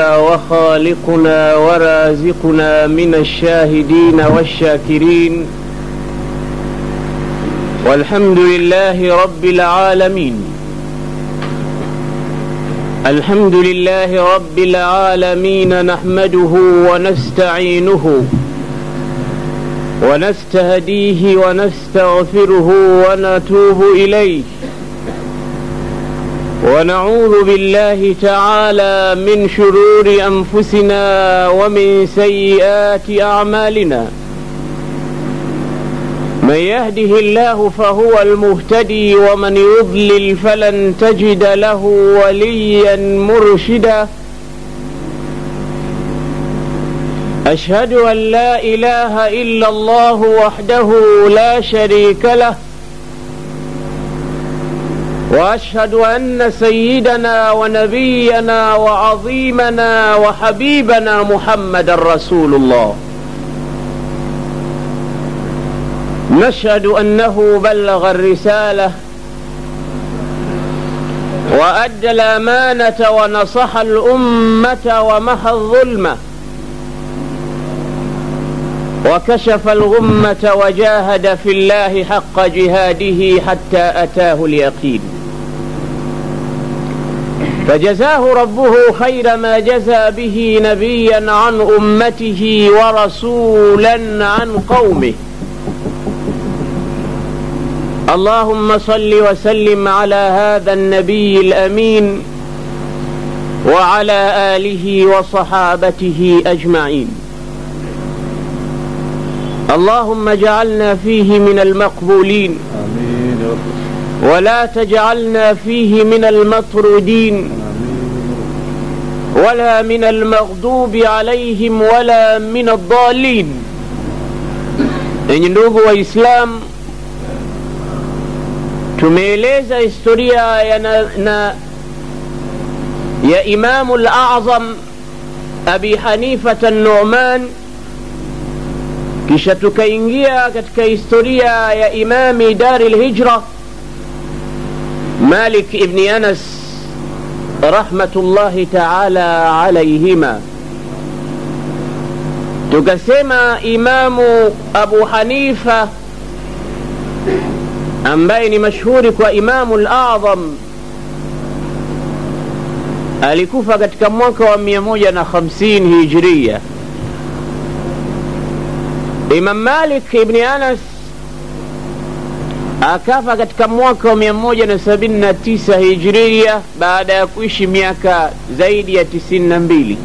وخالقنا ورازقنا من الشاهدين والشاكرين، والحمد لله رب العالمين. الحمد لله رب العالمين، نحمده ونستعينه ونستهديه ونستغفره ونتوب إليه، ونعوذ بالله تعالى من شرور أنفسنا ومن سيئات أعمالنا. من يهده الله فهو المهتدي، ومن يضلل فلن تجد له وليا مرشدا. أشهد أن لا إله إلا الله وحده لا شريك له، وأشهد أن سيدنا ونبينا وعظيمنا وحبيبنا محمد رسول الله. نشهد أنه بلغ الرسالة وأدى الأمانة ونصح الأمة ومحى الظلمة وكشف الغمة وجاهد في الله حق جهاده حتى أتاه اليقين، فجزاه ربه خير ما جزى به نبيا عن أمته ورسولا عن قومه. اللهم صل وسلم على هذا النبي الأمين وعلى آله وصحابته أجمعين. اللهم اجعلنا فيه من المقبولين، ولا تجعلنا فيه من المطرودين، ولا من المغضوب عليهم ولا من الضالين. Ndugu wa Islam, tumeeleza historia ya Imamu al-A'zam Abi Hanifa an-Nu'man, kisha tukaingia katika historia ya Imami Dar al-Hijra Malik ibn Anas rahmatullahi ta'ala alayhima. Tukasema Imamu Abu Hanifa ambaye ni mashuhuri kwa Imamu al-A'zam alikufa katika mwaka wa 150 Hijria. Imam Malik ibn Anas akafa katika mwaka wa 179 Hijria baada ya kuishi miaka zaidi ya 92.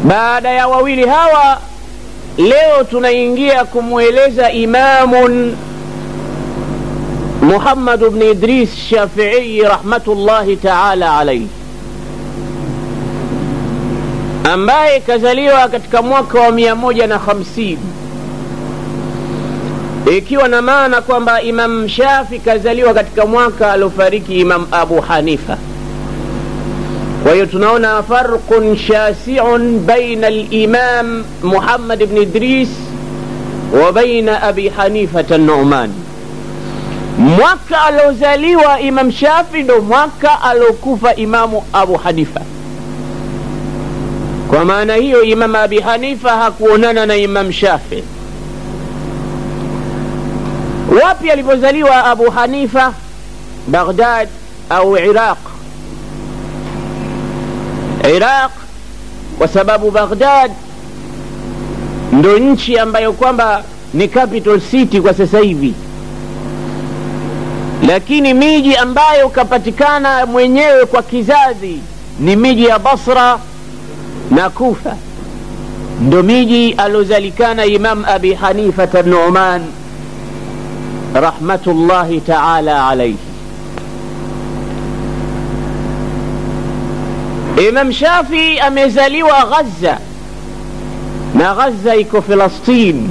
Baada ya wawili hawa, leo tunaingia kumueleza Imamun Muhammad ibn Idris Shafi'i rahmatullahi ta'ala alayhi, ambaye kazaliwa katika mwaka wa 150, ikiwa na maana kwamba Imam Shafi kazaliwa katika mwaka alofariki Imam Abu Hanifa. Kwa hiyo tunaona farqun shasi'un baina al-Imam Muhammad ibn Idris wa baina Abi Hanifa an-Nu'man. Mwaka alozaliwa Imam Shafi ndo mwaka alokufa Imamu Abu Hanifa. Kwa maana hiyo Imam Abi Hanifa hakuonana na Imam Shafi. Wapi alipozaliwa Abu Hanifa? Baghdad au Iraq? Iraq, kwa sababu Baghdad ndo nchi ambayo kwamba ni capital city kwa sasa hivi, lakini miji ambayo kapatikana mwenyewe kwa kizazi ni miji ya Basra na Kufa. Ndo miji alozalikana Imam Abi Hanifa an-Nu'man rahmatullahi ta'ala alayhi. Imam Shafi amezaliwa Gaza, na Gaza iko Palestina,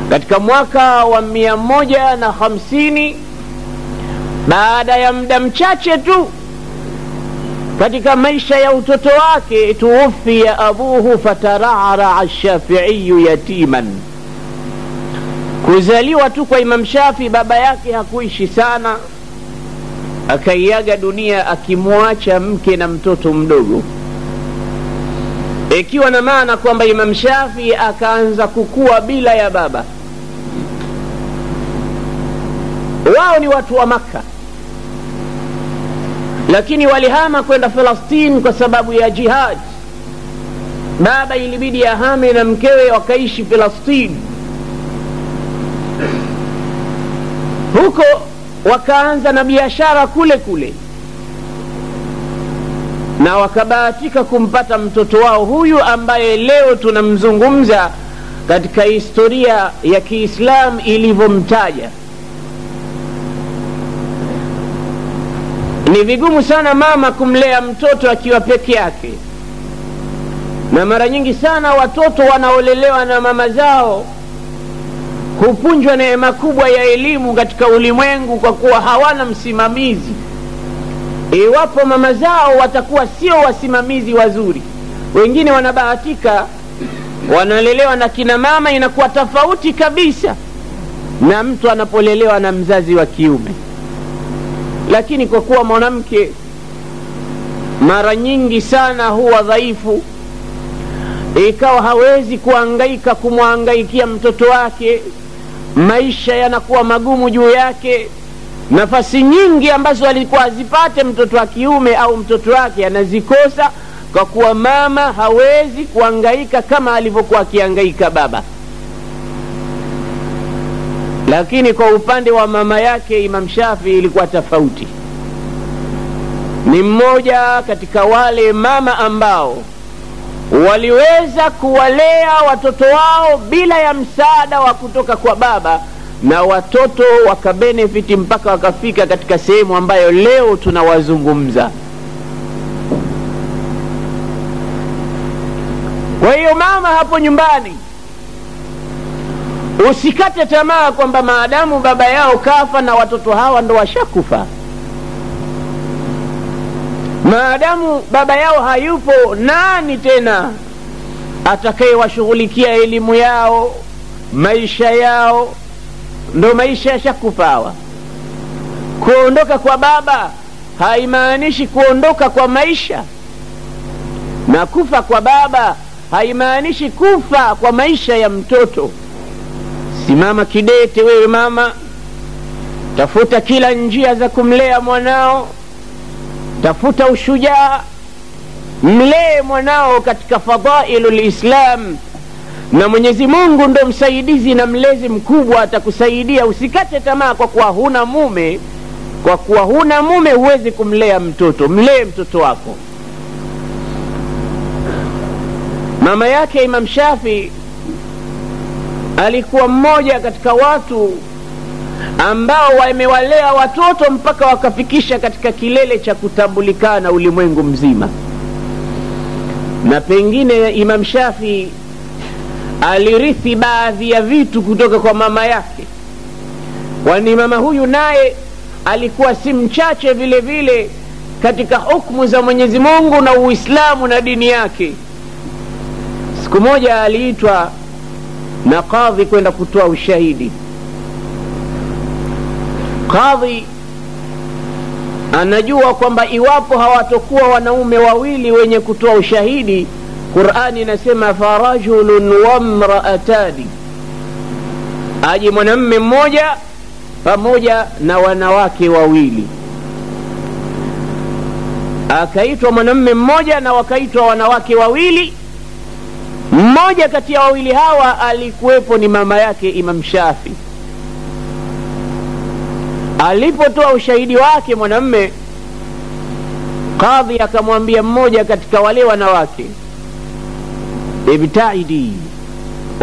katika mwaka wa 150. Baada ya muda mchache tu katika maisha ya utoto wake, tuwafia abuhu fatara'ara ash-Shafi'i yatiman. Kuzaliwa tu kwa Imam Shafi, baba yake hakuishi sana, akaiaga dunia akimwacha mke na mtoto mdogo, ikiwa na maana kwamba Imam Shafi akaanza kukua bila ya baba. Wao ni watu wa Makka, lakini walihama kwenda Palestina kwa sababu ya jihad. Baba ilibidi ahame na mkewe wakaishi Palestina. Huko wakaanza na biashara kule kule, na wakabahatika kumpata mtoto wao huyu ambaye leo tunamzungumza katika historia ya Kiislamu ilivyomtaja. Ni vigumu sana mama kumlea mtoto akiwa peke yake, na mara nyingi sana watoto wanaolelewa na mama zao hupunjwa neema kubwa ya elimu katika ulimwengu kwa kuwa hawana msimamizi. Iwapo mama zao watakuwa sio wasimamizi wazuri, wengine wanabahatika wanalelewa na kina mama, inakuwa tofauti kabisa na mtu anapolelewa na mzazi wa kiume. Lakini kwa kuwa mwanamke mara nyingi sana huwa dhaifu, ikawa hawezi kuhangaika kumhangaikia mtoto wake, maisha yanakuwa magumu juu yake. Nafasi nyingi ambazo alikuwa azipate mtoto wa kiume au mtoto wake anazikosa kwa kuwa mama hawezi kuhangaika kama alivyokuwa akihangaika baba. Lakini kwa upande wa mama yake Imam Shafi ilikuwa tofauti. Ni mmoja katika wale mama ambao waliweza kuwalea watoto wao bila ya msaada wa kutoka kwa baba, na watoto wakabenefiti mpaka wakafika katika sehemu ambayo leo tunawazungumza. Kwa hiyo mama hapo nyumbani, usikate tamaa kwamba maadamu baba yao kafa na watoto hawa ndo washakufa. Maadamu baba yao hayupo, nani tena atakayewashughulikia elimu yao, maisha yao? Ndo maisha yashakufa. Kuondoka kwa baba haimaanishi kuondoka kwa maisha, na kufa kwa baba haimaanishi kufa kwa maisha ya mtoto. Simama kidete wewe mama, tafuta kila njia za kumlea mwanao, tafuta ushujaa, mlee mwanao katika fadhailul Islam, na Mwenyezi Mungu ndo msaidizi na mlezi mkubwa, atakusaidia. Usikate tamaa kwa kuwa huna mume. Kwa kuwa huna mume huwezi kumlea mtoto. Mlee mtoto wako. Mama yake Imam Shafi alikuwa mmoja katika watu ambao wamewalea watoto mpaka wakafikisha katika kilele cha kutambulikana ulimwengu mzima. Na pengine Imam Shafi alirithi baadhi ya vitu kutoka kwa mama yake, kwani mama huyu naye alikuwa si mchache vile vile katika hukumu za Mwenyezi Mungu na Uislamu na dini yake. Siku moja aliitwa na kadhi kwenda kutoa ushahidi. Kadhi anajua kwamba iwapo hawatokuwa wanaume wawili wenye kutoa ushahidi, Qur'ani inasema farajulun wa imra'atani, aje mwanamume mmoja pamoja na wanawake wawili. Akaitwa mwanamume mmoja na wakaitwa wanawake wawili. Mmoja kati ya wawili hawa alikuwepo ni mama yake Imam Shafi. Alipotoa ushahidi wake mwanamume, kadhi akamwambia mmoja katika wale wanawake, ibtaidi,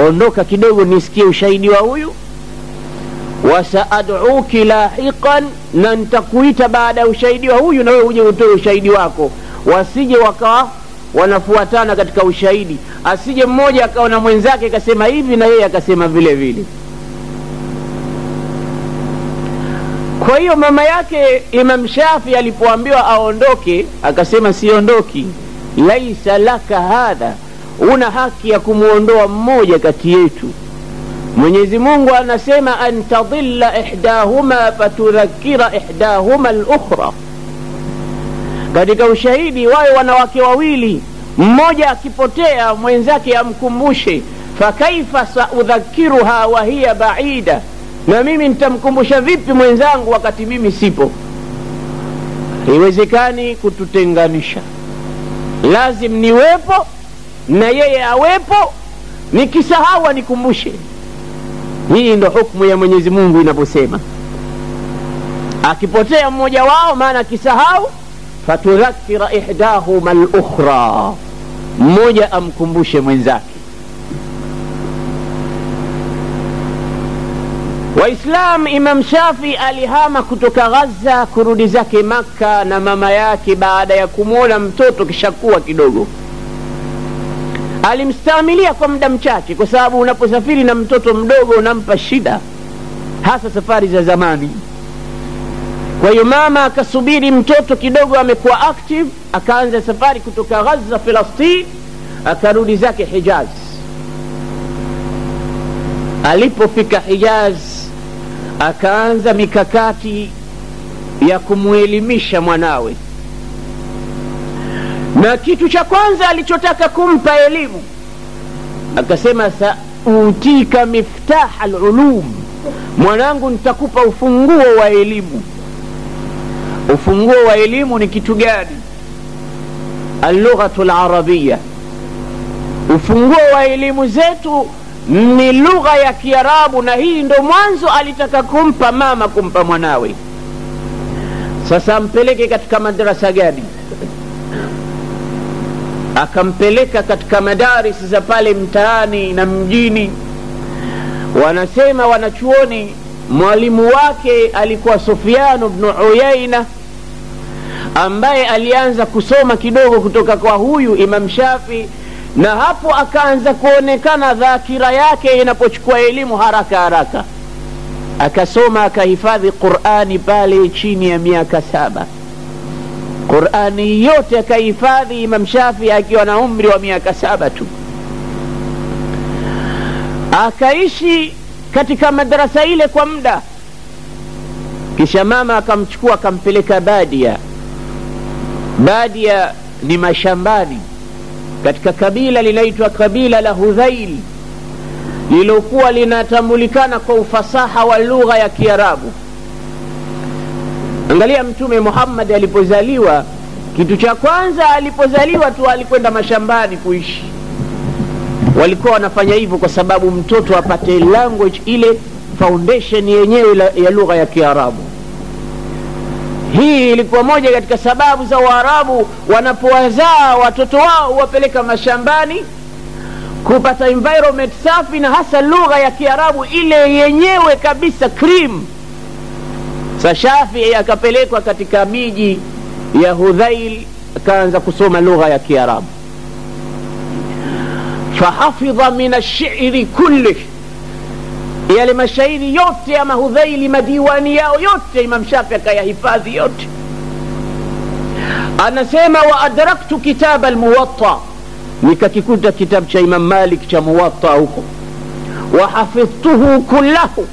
ondoka kidogo nisikie ushahidi wa huyu, wasaad'uki lahiqan, na nitakuita baada ya ushahidi wa huyu na wewe uje utoe ushahidi wako. Wasije wakawa wanafuatana katika ushahidi, asije mmoja akawa na mwenzake akasema hivi na yeye akasema vile vile. Kwa hiyo mama yake Imam Shafi alipoambiwa aondoke akasema siondoki. Laisa laka hadha, una haki ya kumuondoa mmoja kati yetu. Mwenyezi Mungu anasema an tadilla ihdahuma fatudhakkira ihdahuma al-ukhra. Katika ushahidi wawe wanawake wawili, mmoja akipotea mwenzake amkumbushe, fakaifa saudhakiruha wa hiya ba'ida, na mimi nitamkumbusha vipi mwenzangu wakati mimi sipo. Haiwezekani kututenganisha, lazim niwepo na yeye awepo, nikisahau nikumbushe. Hii ndo hukumu ya Mwenyezi Mungu inaposema akipotea mmoja wao, maana akisahau, fatudhakkira ihdahuma al-ukhra, mmoja amkumbushe mwenzake. Waislam, Imam Shafi alihama kutoka Gaza kurudi zake Makka na mama yake baada ya kumwona mtoto kishakuwa kidogo. Alimstahimilia kwa muda mchache, kwa sababu unaposafiri na mtoto mdogo unampa shida, hasa safari za zamani. Kwa hiyo mama akasubiri mtoto kidogo amekuwa active, akaanza safari kutoka Gaza Palestina, akarudi zake Hijaz. Alipofika Hijaz akaanza mikakati ya kumuelimisha mwanawe, na kitu cha kwanza alichotaka kumpa elimu akasema, sautika miftah al-ulum, mwanangu nitakupa ufunguo wa elimu. Ufunguo wa elimu ni kitu gani? Al-lughatu al-arabiyya. Ufunguo wa elimu zetu ni lugha ya Kiarabu, na hii ndo mwanzo alitaka kumpa mama, kumpa mwanawe. Sasa ampeleke katika madrasa gani? Akampeleka katika madaris za pale mtaani na mjini. Wanasema wanachuoni mwalimu wake alikuwa Sufyan ibn Uyayna, ambaye alianza kusoma kidogo kutoka kwa huyu Imam Shafi, na hapo akaanza kuonekana dhakira yake inapochukua elimu haraka haraka. Akasoma akahifadhi Qur'ani pale chini ya miaka 7. Qur'ani yote akahifadhi Imam Shafi akiwa na umri wa miaka 7 tu. Akaishi katika madrasa ile kwa muda, kisha mama akamchukua akampeleka Badia. Badia ni mashambani katika kabila linaitwa kabila la Hudhail, lilokuwa linatambulikana kwa ufasaha wa lugha ya Kiarabu. Angalia Mtume Muhammad alipozaliwa, kitu cha kwanza alipozaliwa tu alikwenda mashambani kuishi. Walikuwa wanafanya hivyo kwa sababu mtoto apate language ile, foundation yenyewe ya lugha ya Kiarabu. Hii ilikuwa moja katika sababu za Waarabu wanapowazaa watoto wao wapeleka mashambani kupata environment safi, na hasa lugha ya Kiarabu ile yenyewe kabisa, cream. Shafi akapelekwa katika miji ya Hudhail, akaanza kusoma lugha ya Kiarabu. Fahafidha min ash-shi'ri kullih, yale mashairi yote ya Hudhaili, madiwani yao yote Imam Shafi akayahifadhi yote. Anasema wa adraktu kitab al-Muwatta, nikakikuta kitabu cha Imam Malik cha Muwatta huko. Wa hafidhtuhu kullahu,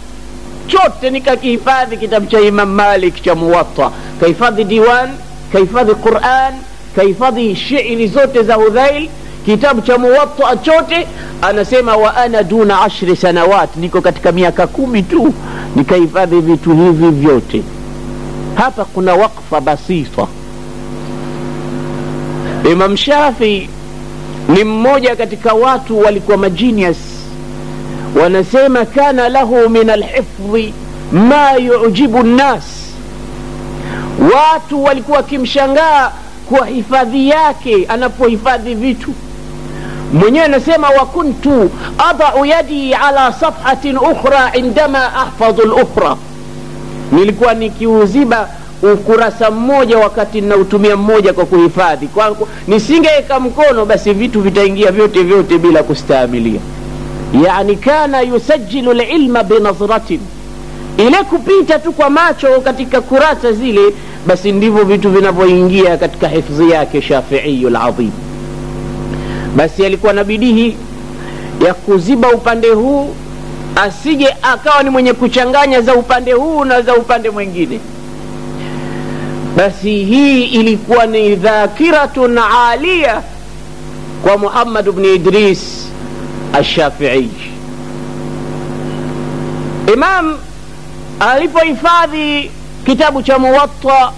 chote nikakihifadhi kitabu cha Imam Malik cha Muwatta. Kahifadhi diwan, kahifadhi Qur'an, kahifadhi shairi zote za Hudhail, kitabu cha Muwatta chote. Anasema wa ana duna 10 sanawat, niko katika miaka 10 tu nikahifadhi vitu hivi vyote. Hapa kuna waqfa basita. Imam Shafi ni mmoja katika watu walikuwa magenius. Wanasema kana lahu min alhifdhi ma yujibu an-nas, watu walikuwa kimshangaa kwa hifadhi yake anapohifadhi vitu. Mwenyewe anasema wa kuntu adau yadi ala safhatin ukhra indama ahfadhu al-ukhra, nilikuwa nikiuziba ukurasa mmoja wakati nautumia mmoja kwa kuhifadhi. Kwa nisingeweka mkono basi vitu vitaingia vyote vyote bila kustahimilia. Yani kana yusajjilu al-ilma binazratin, ile kupita tu kwa macho katika kurasa zile, basi ndivyo vitu vinavyoingia katika hifadhi yake Shafi'i al-azim. Basi alikuwa na bidii ya kuziba upande huu asije akawa ni mwenye kuchanganya za upande huu na za upande mwingine. Basi hii ilikuwa ni dhakiratun alia kwa Muhammad ibn Idris al-Shafi'i. Imam alipohifadhi kitabu cha Muwatta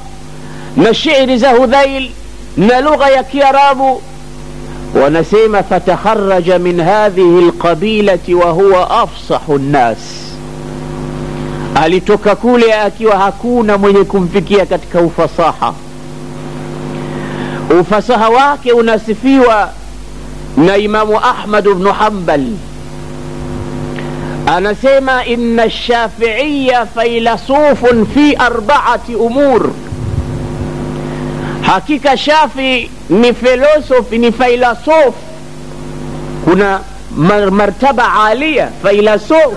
na shairi za Hudhail na lugha ya Kiarabu, wanasema fatakharraja min hadhihi alqabilati wa huwa afsahu nnas, alitoka kule akiwa hakuna mwenye kumfikia katika ufasaha. Ufasaha wake unasifiwa na Imamu Ahmad ibn Hanbal, anasema inna ash-Shafi'iyya faylasufun fi arba'ati umur, hakika Shafi ni filosofi, ni filosof. Kuna martaba alia filosof.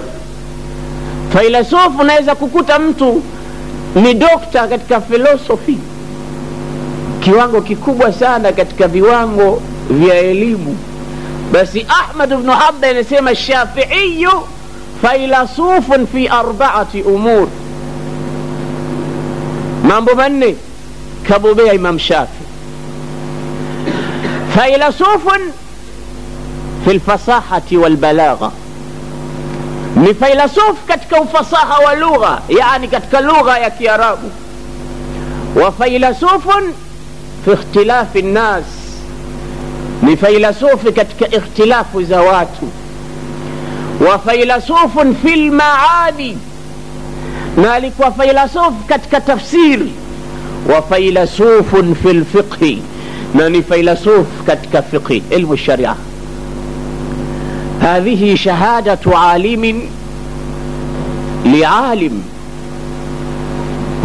Filosof unaweza kukuta mtu ni dokta katika filosofi, kiwango kikubwa sana katika viwango vya elimu. Basi Ahmad ibn Hanbal anasema Shafi'i filasufun fi arba'ati umur, mambo manne kabobea Imam Shafi. Filasufun fi alfasahati walbalagha, ni filosof katika ufasaha wa lugha, yani katika lugha ya Kiarabu. Wa filasufun fi ikhtilafi nnas, ni filosofi katika ikhtilafu za watu. Wa filasufun fi lmaani, na alikuwa filosofi katika tafsiri. Wa filasufun fi lfiqhi, na ni filosofi katika fiqhi, ilmu sharia. هذه شهادة عالم لعالم,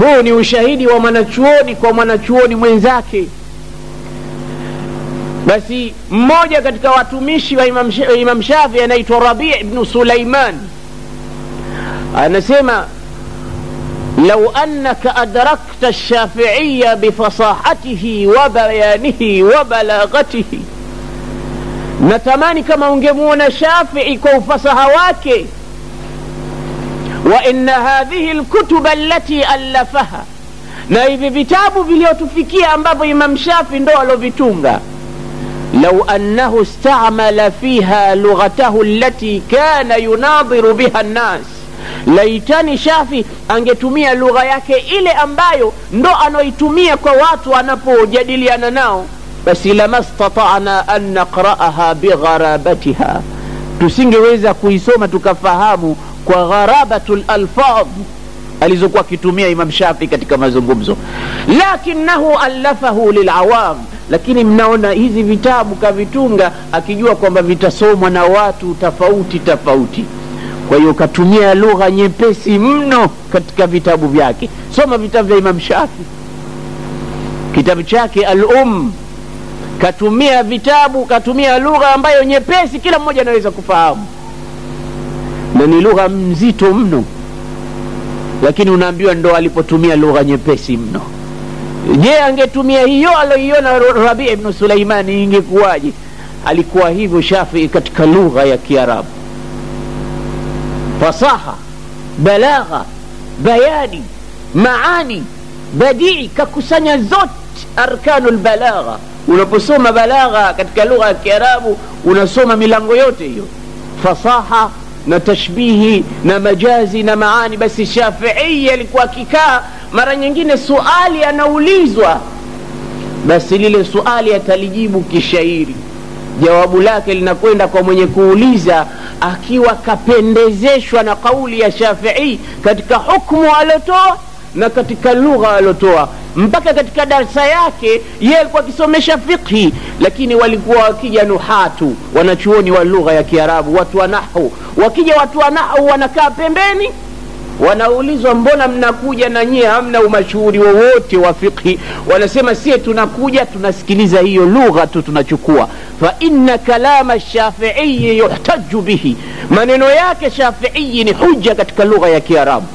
huu ni ushahidi wa mwanachuoni kwa mwanachuoni mwenzake. Basi mmoja katika watumishi wa Imam Shafi anaitwa Rabi' ibn Sulaiman, anasema لو أنك أدركت الشافعي بفصاحته وبيانه وبلاغته, natamani kama ungemuona Shafi'i kwa ufasaha wake. Wa inna hadhihi alkutub allati allafaha, na hivi vitabu vilivyotufikia ambavyo Imam Shafi ndo alovitunga, law annahu istamala fiha lughatahu allati kana yunadhiru biha an-nas, laitani Shafi angetumia lugha yake ile ambayo ndo anoitumia kwa watu anapojadiliana nao, basi lamastata'na an naqra'aha bigharabatiha, tusingeweza kuisoma tukafahamu kwa gharabatul alfadh alizokuwa kitumia Imam Shafi katika mazungumzo. Lakinahu allafahu lilawam, lakini mnaona hizi vitabu kavitunga akijua kwamba vitasomwa na watu tofauti tofauti, kwa hiyo katumia lugha nyepesi mno katika vitabu vyake. Soma vitabu vya Imam Shafi, kitabu chake katumia vitabu, katumia lugha ambayo nyepesi kila mmoja anaweza kufahamu, na ni lugha mzito mno, lakini unaambiwa ndo alipotumia lugha nyepesi mno. Je, angetumia hiyo aliyoiona Rabi' ibn Sulaiman ingekuwaje? Alikuwa hivyo Shafi katika lugha ya Kiarabu, fasaha, balagha, bayani, maani, badii, kakusanya zote arkanul balagha. Unaposoma balagha katika lugha ya Kiarabu unasoma milango yote hiyo, fasaha na tashbihi na majazi na maani. Basi Shafi'i alikuwa akikaa, mara nyingine suali anaulizwa, basi lile suali atalijibu kishairi, jawabu lake linakwenda kwa mwenye kuuliza akiwa kapendezeshwa na kauli ya Shafi'i katika hukumu alotoa na katika lugha alotoa. Mpaka katika darasa yake yeye alikuwa akisomesha fiqhi, lakini walikuwa wakija nuhatu, wanachuoni wa lugha ya Kiarabu, watu wa nahwu. Wakija watu wa nahwu wanakaa pembeni, wanaulizwa mbona mnakuja na nyie hamna umashuhuri wowote wa fiqhi? Wanasema sie tunakuja tunasikiliza hiyo lugha tu tunachukua. Fa inna kalama Shafi'i yuhtaju bihi, maneno yake Shafi'i ni hujja katika lugha ya Kiarabu.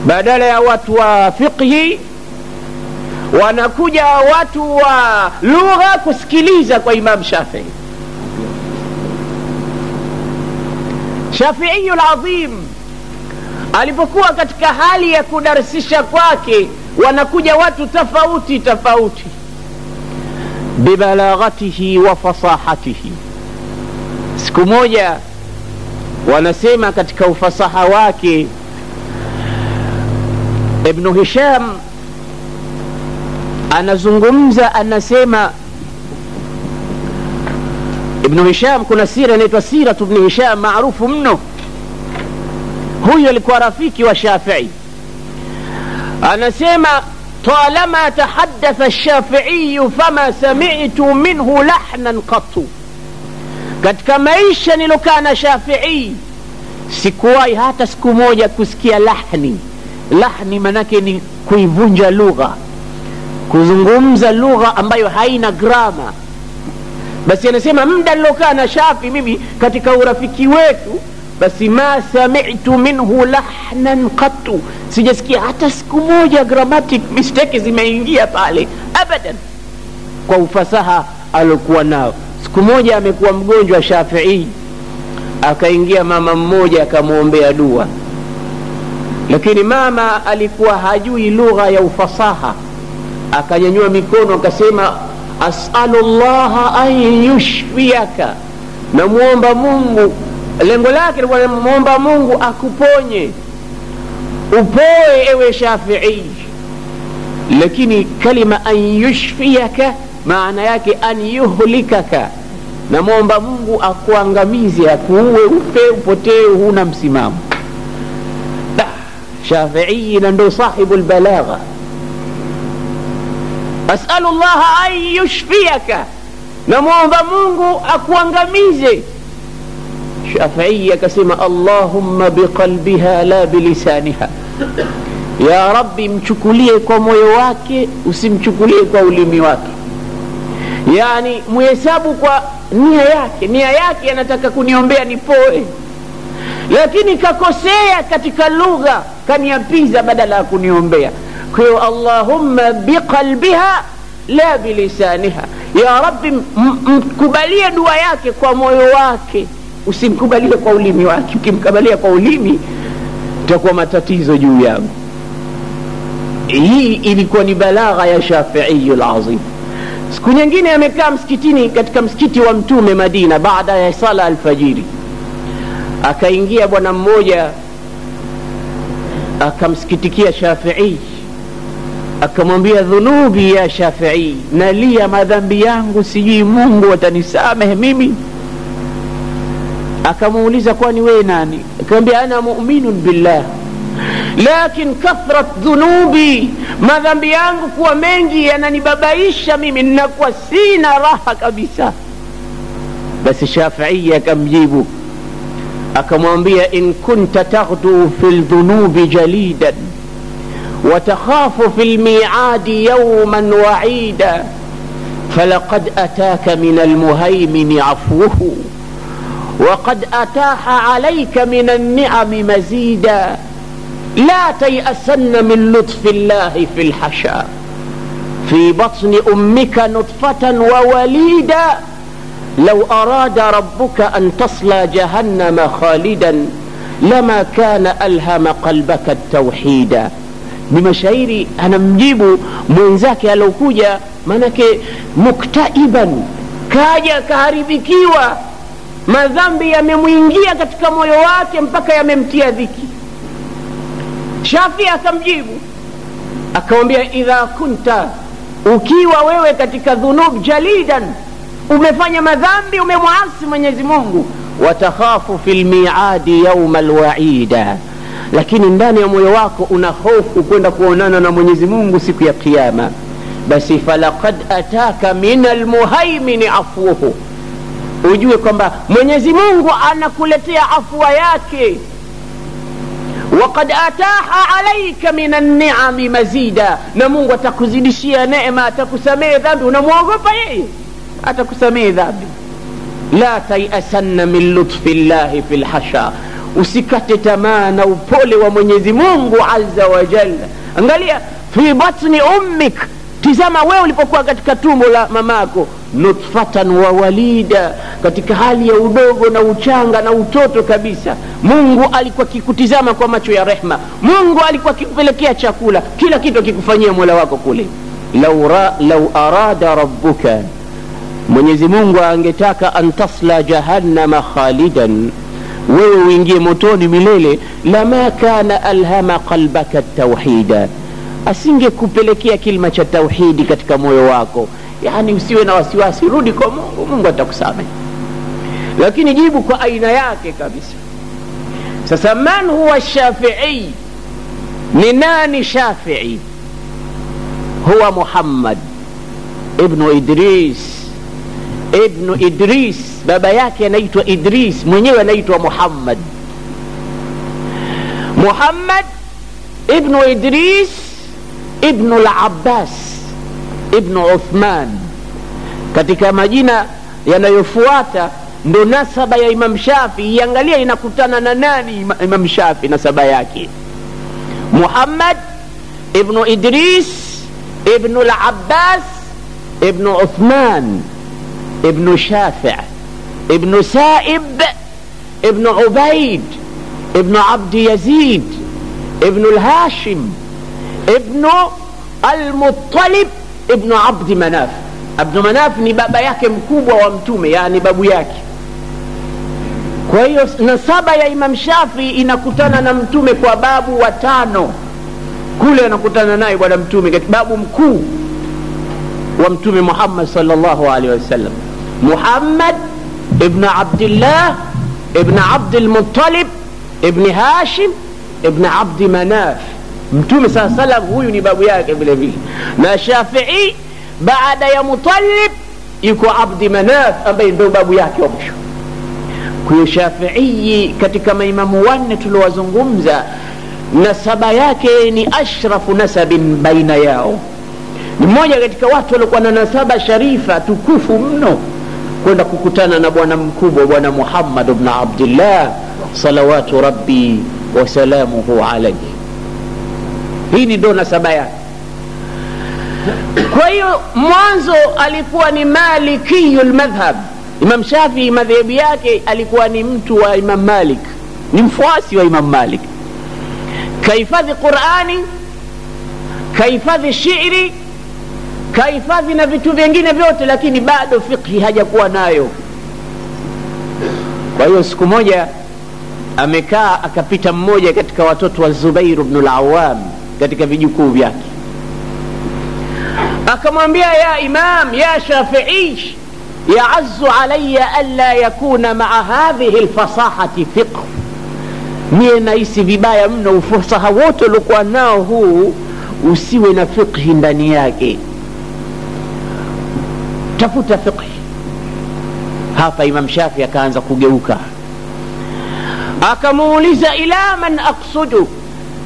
Badala ya watu wa fiqhi wanakuja watu wa lugha kusikiliza kwa Imam Shafi'i. Shafi'i al-Azim alipokuwa katika hali ya kudarsisha kwake, wanakuja watu tofauti tofauti, bibalaghatihi wa fasahatihi. Siku moja wanasema katika ufasaha wake, Ibn Hisham anazungumza, anasema Ibn Hisham, kuna sira inaitwa Siratu Ibn Hisham maarufu mno. Huyo alikuwa rafiki wa Shafi'i. Anasema talama tahaddatha ash-Shafi'i fama sami'tu minhu lahnan qattu. Katika maisha nilokaa na Shafi'i sikuwahi hata siku moja kusikia lahni. Lahni manake ni kuivunja lugha, kuzungumza lugha ambayo haina grama. Basi anasema muda nilokaa na Shafi mimi katika urafiki wetu, basi ma sami'tu minhu lahnan qattu, sijasikia hata siku moja grammatic mistake zimeingia pale abadan, kwa ufasaha alikuwa nao. Siku moja amekuwa mgonjwa Shafi'i, akaingia mama mmoja akamuombea dua, lakini mama alikuwa hajui lugha ya ufasaha, akanyanyua mikono akasema as'alullaha an yushfiyaka, namuomba Mungu. Lengo lake ni muomba Mungu akuponye, upoe ewe Shafi'i. Lakini kalima an yushfiyaka maana yake an yuhlikaka, namuomba Mungu akuangamize, akuue, ufe, upotee, huna msimamo. Shafi'i ndo sahibu albalagha. as'alullaha an yushfiyaka, namuomba Mungu akuangamize. Shafi'i akasema Allahumma biqalbiha la bilisaniha, ya Rabbi mchukulie kwa moyo wake, usimchukulie kwa ulimi wake. Yani muhesabu kwa nia yake. Nia yake anataka kuniombea nipoe, lakini kakosea katika lugha, kaniapiza badala ya kuniombea. Kwa hiyo Allahumma biqalbiha la bilisaniha, ya Rabbi mkubalie dua yake kwa moyo wake, usimkubalie kwa ulimi wake. Ukimkubalia kwa ulimi itakuwa matatizo juu yangu. Hii ilikuwa ni balagha ya Shafi'i al-Azim. Siku nyingine amekaa msikitini, katika msikiti wa Mtume Madina, baada ya sala alfajiri, akaingia bwana mmoja akamsikitikia Shafi'i, akamwambia dhunubi ya Shafi'i, nalia madhambi yangu, sijui Mungu atanisamehe mimi. Akamuuliza kwani wewe nani? Akamwambia ana mu'minun billah, lakin kathrat dhunubi, madhambi yangu kuwa mengi yananibabaisha mimi, ninakuwa sina raha kabisa. Basi Shafi'i akamjibu akamwambia in kunta taghdu fil dhunubi jalidan wa takhafu fil mi'adi yawman wa'ida falaqad ataka min almuhaymin afwuhu وقد أتاح عليك من النعم مزيدا لا تيأسن من لطف الله في الحشا في بطن أمك نطفة ووليدا لو أراد ربك أن تصلى جهنم خالدا لما كان ألهم قلبك التوحيدا. بمشاعري أنا مجيب منزاك لو كوجا منك مكتئبا كاجا كهربكيوا, madhambi yamemuingia katika moyo wake mpaka yamemtia dhiki. Shafi akamjibu akamwambia idha kunta, ukiwa wewe katika dhunub jalidan, umefanya madhambi, umemwasi Mwenyezi Mungu, watakhafu fil mi'adi yawma alwa'ida, lakini ndani ya moyo wako una hofu kwenda kuonana na Mwenyezi Mungu siku ya kiyama, basi falaqad ataka min almuhaymin afwuhu, ujue kwamba Mwenyezi Mungu anakuletea afwa yake. Waqad ataha alayka minan ni'ami mazida, na Mungu atakuzidishia neema, atakusamehe dhambi. Unamuogopa yeye, atakusamehe dhambi. La tayasanna min lutfi llahi fil hasha, usikate tamaa na upole wa Mwenyezi Mungu azza wa jalla. Angalia fi batni ummik, tizama wewe ulipokuwa katika tumbo la mamako, nutfatan wa walida, katika hali ya udogo na uchanga na utoto kabisa. Mungu alikuwa kikutizama kwa macho ya rehma. Mungu alikuwa kikupelekea chakula, kila kitu kikufanyia Mola wako kule. Lau arada rabbuka, Mwenyezi Mungu angetaka antasla jahannama khalidan, wewe uingie motoni milele, lama kana alhama qalbaka tauhida, asingekupelekea kilima cha tauhidi katika moyo wako. Yani usiwe na wasiwasi, rudi kwa Mungu, Mungu atakusamehe. Lakini jibu kwa aina yake kabisa. Sasa man huwa Shafi'i? Ni nani Shafi'i? Huwa Muhammad ibn Idris. Baba yake anaitwa Idris, mwenyewe anaitwa Muhammad. Muhammad ibn Idris ibn al-Abbas ibn Uthman. Katika majina yanayofuata ndo nasaba ya Imam Shafi. Iangalia inakutana na nani Imam Shafi nasaba yake. Muhammad ibn Idris ibn al-Abbas ibn Uthman ibn Shafi' ibn Sa'ib ibn Ubaid ibn Abd Yazid ibn al-Hashim ibn al-Muttalib ibn Abd Manaf. Abd Manaf ni baba yake mkubwa wa Mtume, yani babu yake. Kwa hiyo nasaba ya Imam Shafi inakutana na Mtume kwa babu watano. Kule anakutana naye bwana Mtume katika babu mkuu wa Mtume Muhammad sallallahu alaihi wasallam, Muhammad ibn Abdullah ibn Abd al-Muttalib ibn Hashim ibn Abd Manaf. Mtume sallallahu alaihi wasallam huyu ni babu yake vile vile. Na Shafi'i baada ya Muttalib yuko Abd Manaf ambaye ndio babu yake wa mwisho. Kwa hiyo Shafi'i katika maimamu wanne tuliowazungumza, nasaba yake ni ashrafu nasabin baina yao. Ni mmoja katika watu waliokuwa na nasaba sharifa tukufu mno, kwenda kukutana na bwana mkubwa, bwana Muhammad ibn Abdullah salawatu rabbi wa salamuhu alayhi. Hii ni ndo nasaba yake. Kwa hiyo mwanzo alikuwa ni malikiyul madhhab. Imam Shafi madhehebu yake alikuwa ni mtu wa Imam Malik, ni mfuasi wa Imam Malik. Kahifadhi Qur'ani, kahifadhi shairi, kahifadhi na vitu vingine vyote, lakini bado fiqhi hajakuwa nayo. Kwa hiyo siku moja amekaa, akapita mmoja katika watoto wa Zubair ibn al-Awwam katika vijukuu vyake, akamwambia, ya Imam, ya Shafi'i, ya'azzu alayya alla yakuna ma'a hadhihi al-fasahati fiqh. Mie nahisi vibaya mno ufasaha wote uliokuwa nao huu usiwe na fiqhi ndani yake, tafuta fiqhi. Hapa Imam Shafi akaanza kugeuka, akamuuliza, ila man aqsudu,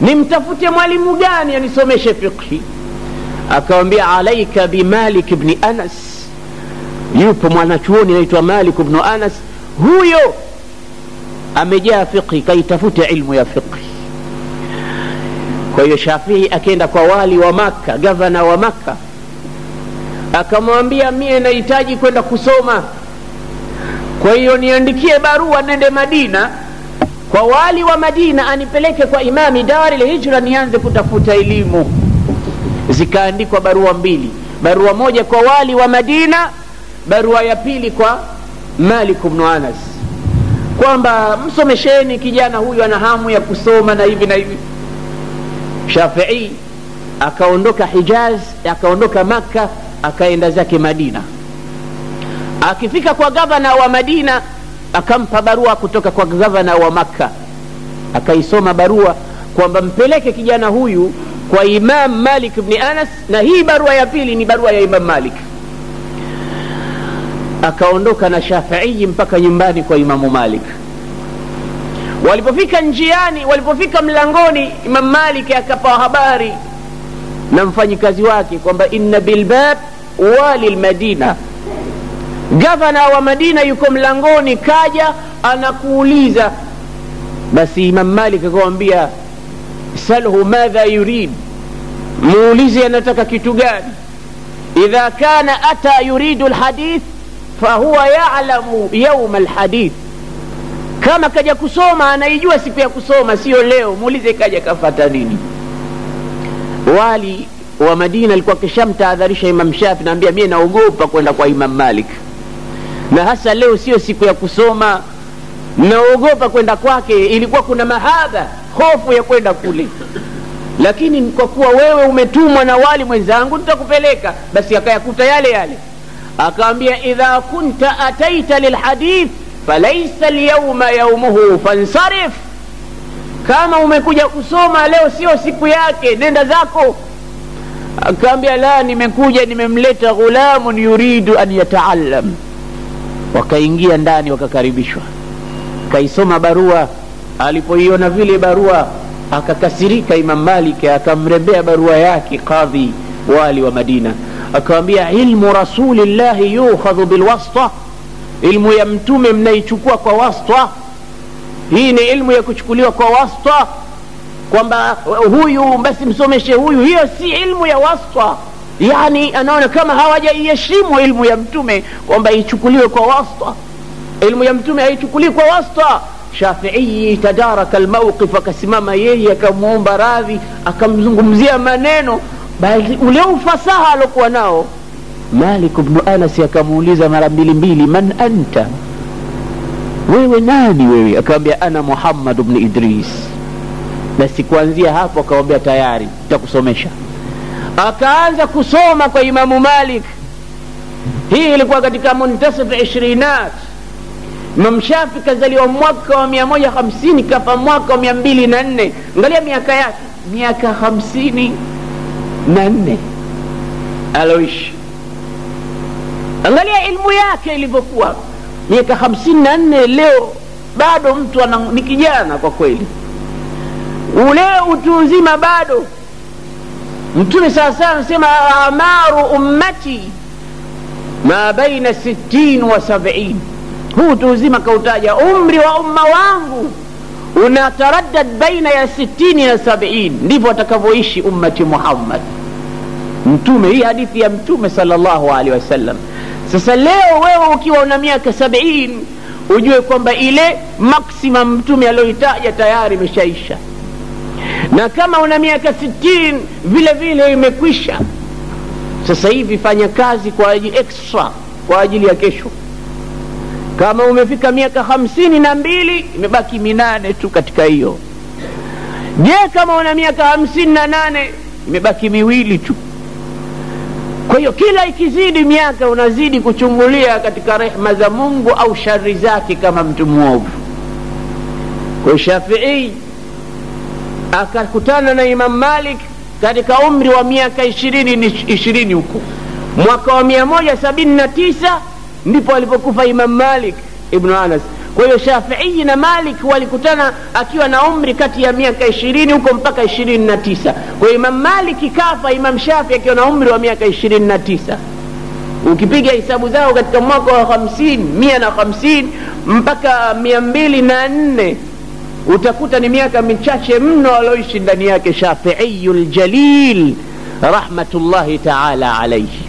nimtafute mwalimu gani anisomeshe fiqhi? Akamwambia, alaika bi Malik ibn Anas. Yupo mwanachuoni anaitwa Malik ibn Anas, huyo amejaa fiqhi, kaitafute ilmu ya fiqhi. Kwa hiyo Shafii akaenda kwa wali wa Makka, gavana wa Makka, akamwambia, mie nahitaji kwenda kusoma, kwa hiyo niandikie barua nende Madina kwa wali wa Madina anipeleke kwa imami Dar al-Hijra nianze kutafuta elimu. Zikaandikwa barua mbili, barua moja kwa wali wa Madina, barua ya pili kwa Malik ibn Anas, kwamba msomesheni kijana huyu ana hamu ya kusoma na hivi na hivi. Shafi'i akaondoka Hijaz, akaondoka Makka, akaenda zake Madina. Akifika kwa gavana wa Madina, akampa barua kutoka kwa gavana wa Makka. Akaisoma barua kwamba mpeleke kijana huyu kwa Imam Malik ibn Anas, na hii barua ya pili ni barua ya Imam Malik. Akaondoka na Shafi'i mpaka nyumbani kwa Imamu Malik. Walipofika njiani, walipofika mlangoni, Imam Malik akapa habari na mfanyikazi wake kwamba inna bilbab wali almadina, gavana wa Madina yuko mlangoni, kaja anakuuliza. Basi Imam Malik akamwambia, salhu madha yurid, muulize anataka kitu gani. idha kana ata yuridu alhadith fahuwa ya'lamu yawm alhadith. Kama kaja kusoma anaijua siku ya kusoma, sio leo. Muulize kaja kafata nini. Wali wa Madina alikuwa kishamtahadharisha Imam Shafi, naambia mimi naogopa kwenda kwa Imam Malik, na hasa leo sio siku ya kusoma, naogopa kwenda kwake. Ilikuwa kuna mahadha, hofu ya kwenda kule, lakini kwa kuwa wewe umetumwa na wali mwenzangu nitakupeleka. Basi akayakuta yale yale, akaambia idha kunta ataita lilhadith falaysa alyawma yawmuhu fansarif. Kama umekuja kusoma leo sio siku yake, nenda zako. Akaambia la, nimekuja nimemleta ghulamun yuridu an yataallam. Wakaingia ndani wakakaribishwa, kaisoma barua. Alipoiona vile barua akakasirika Imam Malik, akamrembea barua yake kadhi wali wa Madina, akamwambia ilmu rasulillahi yukhadhu bilwasta, ilmu ya mtume mnaichukua kwa wasta. Hii ni ilmu ya kuchukuliwa kwa wasta, kwamba huyu basi msomeshe huyu. Hiyo si ilmu ya wasta. Yani anaona kama hawajaiheshimu ilmu ya mtume kwamba ichukuliwe kwa wasta. Ilmu ya mtume haichukuliwi kwa wasta. Shafi'i tadaraka almawqif, akasimama yeye akamuomba radhi, akamzungumzia maneno, bali ule ufasaha alikuwa nao. Malik ibn Anas akamuuliza mara mbili, man anta, wewe nani wewe? Akamwambia ana Muhammad ibn Idris. Basi kuanzia hapo akamwambia tayari nitakusomesha. Akaanza kusoma kwa Imamu Malik. Hii ilikuwa katika muntasif 20. Imam Shafi kazaliwa mwaka wa 150, kafa mwaka wa 204. Angalia miaka yake, miaka 54 aloishi. Angalia ilmu yake ilivyokuwa, miaka 54. Leo bado mtu ni kijana kwa kweli, ule utu uzima bado. Mtume sasa anasema amaru ummati ma baina 60 wa 70. Huu utu uzima kautaja, umri wa umma wangu unataraddad baina ya 60 na 70. Ndivyo atakavyoishi ummati Muhammad. Mtume, hii hadithi ya Mtume sallallahu alaihi wasallam. Sasa leo wewe ukiwa una miaka 70, ujue kwamba ile maximum Mtume aliyoitaja tayari imeshaisha, na kama una miaka 60 vile vile imekwisha. Sasa hivi fanya kazi kwa ajili extra, kwa ajili ya kesho. Kama umefika miaka 52, imebaki 8 tu katika hiyo. Je, kama una miaka 58, imebaki 2 tu. Kwa hiyo kila ikizidi miaka unazidi kuchungulia katika rehema za Mungu au shari zake kama mtu muovu. Kwa Shafi'i akakutana na Imam Malik katika umri wa miaka 20 huko. Mwaka wa 179 ndipo alipokufa Imam Malik ibn Anas. Kwa hiyo Shafi'i na Malik walikutana akiwa na umri kati ya miaka 20 huko mpaka 29. Kwa hiyo Imam Malik kafa Imam Shafi'i akiwa na umri wa miaka 29. Ukipiga hesabu zao katika mwaka wa 150 mpaka 204, utakuta ni miaka michache mno aloishi ndani yake Shafi'iyul Jalil rahmatullahi ta'ala alayhi.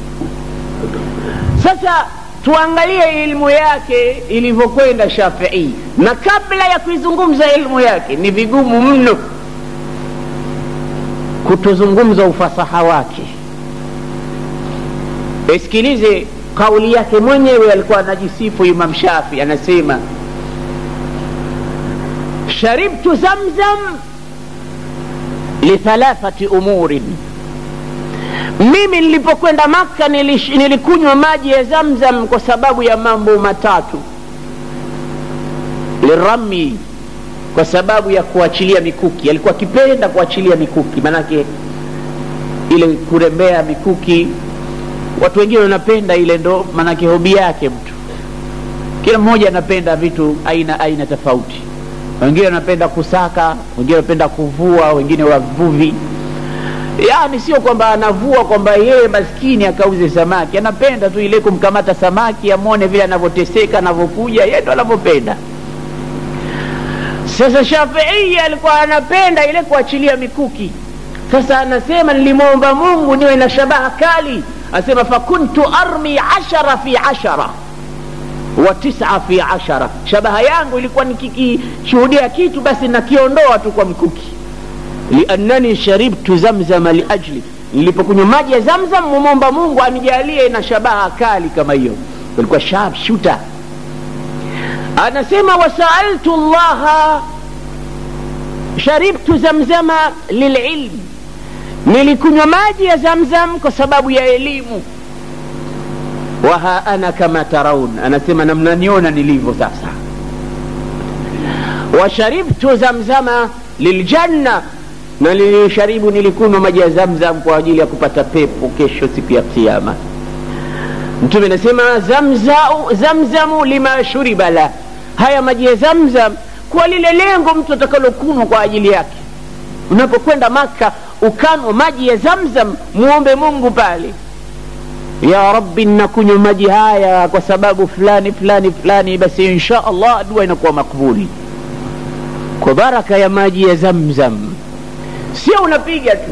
Sasa tuangalie ilmu yake ilivyokwenda Shafi'i, na kabla ya kuizungumza ilmu yake ni vigumu mno kutuzungumza ufasaha wake. Esikilize kauli yake mwenyewe. Alikuwa anajisifu Imam Shafi, anasema sharibtu zamzam li 3 umurin. Mimi nilipokwenda Makka nilikunywa maji ya Zamzam kwa sababu ya mambo 3. Lirami, kwa sababu ya kuachilia mikuki. Alikuwa akipenda kuachilia mikuki, manake ile kurembea mikuki. Watu wengine wanapenda ile, ndo manake hobi yake mtu. Kila mmoja anapenda vitu aina tofauti. Wengine wanapenda kusaka, wengine wanapenda kuvua, wengine wavuvi. Yani sio kwamba anavua kwamba yeye maskini akauze samaki, anapenda tu ile kumkamata samaki amone vile anavyoteseka, anavyokuja, yeye ndo anavyopenda. Sasa Shafi'i alikuwa anapenda ile kuachilia mikuki. Sasa anasema nilimwomba Mungu niwe na shabaha kali, asema fakuntu armi 10 fi 10 wa 9 fi 10. Shabaha yangu ilikuwa nikikishuhudia kitu basi nakiondoa tu kwa mkuki. Liannani sharibtu zamzama liajli, nilipokunywa maji ya Zamzam muomba Mungu anijalie na shabaha kali kama hiyo. Ilikuwa sharp shooter. Anasema wasaaltu Allah, sharibtu zamzama lililm, nilikunywa maji ya Zamzam kwa sababu ya elimu. Waha ana kama taraun, anasema namnaniona nilivyo sasa. Washaribtu zamzama liljanna, na nilisharibu nilikunywa maji ya Zamzam kwa ajili ya kupata pepo kesho siku ya kiyama. Mtume anasema zamzamu lima shuriba la, haya maji ya Zamzam kwa lile lengo mtu atakalokunywa kwa ajili yake. Unapokwenda Maka ukanwa maji ya Zamzam, muombe Mungu pale, ya Rabbi nakunywa maji haya kwa sababu fulani fulani fulani, basi insha Allah dua inakuwa makbuli kwa baraka ya maji ya Zamzam. Sio unapiga tu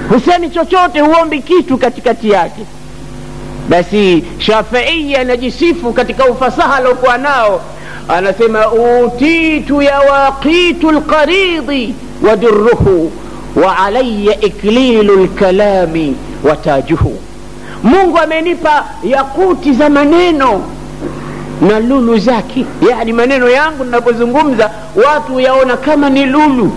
huseni chochote, huombi kitu katikati yake. Basi Shafi'i anajisifu katika ufasaha aliokuwa nao, anasema utitu ya waqitu alqaridi wa dirruhu wa alayya iklilu alkalami wa tajuhu. Mungu amenipa yakuti za maneno na lulu zake, yani maneno yangu ninapozungumza watu yaona kama ni lulu.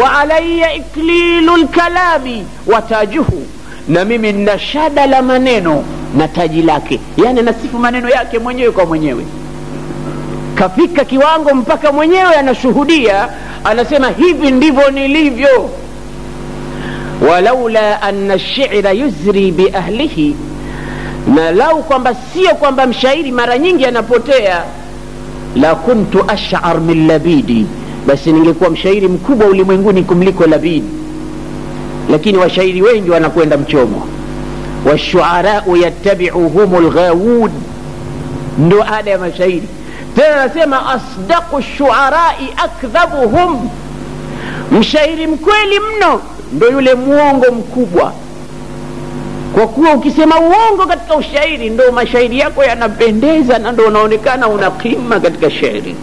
Wa alayya iklilu alkalami wa tajuhu, na mimi nina shada la maneno na taji lake, yani nasifu maneno yake mwenyewe kwa mwenyewe. Kafika kiwango mpaka mwenyewe anashuhudia, anasema hivi ndivyo nilivyo. Walaula anna ash-shi'ra yuzri bi ahlihi, na lau kwamba sio kwamba mshairi mara nyingi anapotea, la kuntu ash'ar min Labidi, basi ningekuwa mshairi mkubwa ulimwenguni kumliko Labid. Lakini washairi wengi wanakwenda mchomo. Washu'ara'u yattabi'uhumul ghawud, ndo ada ya mashairi. Tena nasema asdaqu ash-shu'ara'i akdhabuhum, mshairi mkweli mno ndo yule muongo mkubwa. Kwa kuwa ukisema uongo katika ushairi ndo mashairi yako yanapendeza na ndo unaonekana una kima katika shairi.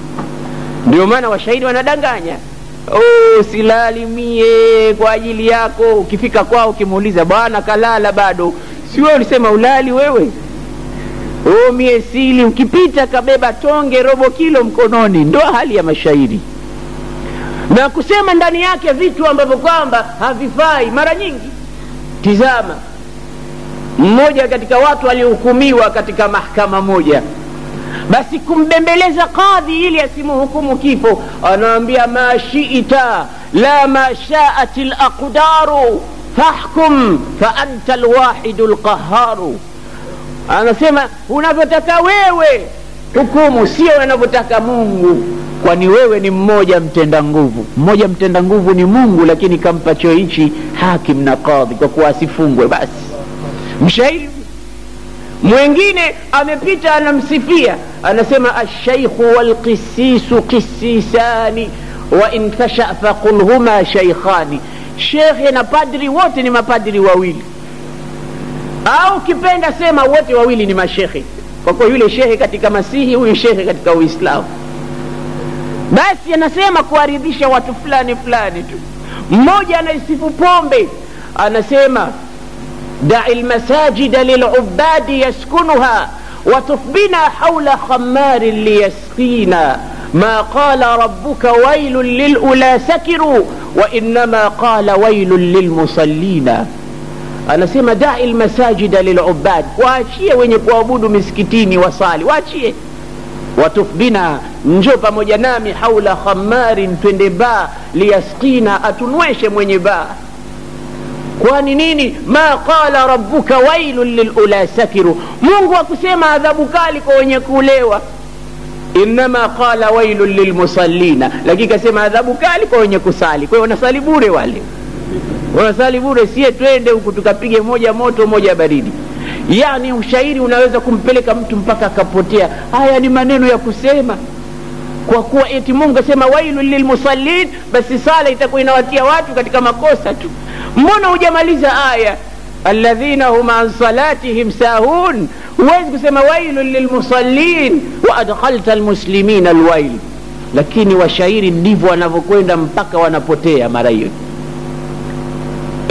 Ndio maana washairi wanadanganya. Silali mie kwa ajili yako. Ukifika kwao ukimuuliza bwana kalala bado, si wewe ulisema ulali wewe? Mie sili. Ukipita kabeba tonge robo kilo mkononi. Ndo hali ya mashairi, na kusema ndani yake vitu ambavyo kwamba havifai mara nyingi. Tizama, mmoja katika watu alihukumiwa katika mahakama moja, basi kumbembeleza kadhi ili asimuhukumu kifo, anaambia ma shi'ita la ma sha'atil aqdaru fahkum fa anta alwahidul qahharu. Anasema unavyotaka wewe hukumu, sio unavyotaka Mungu, kwani wewe ni mmoja mtenda nguvu. Mmoja mtenda nguvu ni Mungu, lakini kampa cheo hichi hakim na kadhi kwa kuwa asifungwe. Basi mshairi mwingine amepita anamsifia, anasema ash-shaykhu wal-qissisu qissisani wa in tasha faqul huma shaykhani. Shekhe na padri wote ni mapadri wawili, au kipenda sema wote wawili ni mashekhe, kwa kuwa yule shekhe katika Masihi, huyu shekhe katika Uislamu. Basi anasema kuaridhisha watu fulani fulani tu. Mmoja anaisifu pombe, anasema da'i almasajida lil'ubadi yaskunuha wa tufbina hawla khammarin liyasqina ma qala rabbuka wailun lil'ula sakiru wa innama qala wailun lilmusallina. Anasema da'i almasajida lil'ubad, waachie wenye kuabudu misikitini wasali, waachie. Watufbina, njoo pamoja nami, haula khammarin, twende baa, liyasqina, atunweshe mwenye baa. Kwani nini? Ma qala rabbuka wailun lil'ula sakiru, Mungu akusema adhabu kali kwa wenye kulewa. Innama qala wailun lilmusallina, lakini kasema adhabu kali kwa wenye kusali. Kwa hiyo wanasali bure wale, wanasali bure. Sie twende huku tukapige moja moto moja baridi. Yani ushairi unaweza kumpeleka mtu mpaka akapotea. Haya ni maneno ya kusema kwa kuwa eti Mungu asema wailul lilmusallin, basi sala itakuwa inawatia watu katika makosa tu. Mbona hujamaliza aya? alladhina hum an salatihim sahun. Huwezi kusema wailun lilmusallin wa adkhalta almuslimina alwail. Lakini washairi ndivyo wanavyokwenda mpaka wanapotea mara hiyo.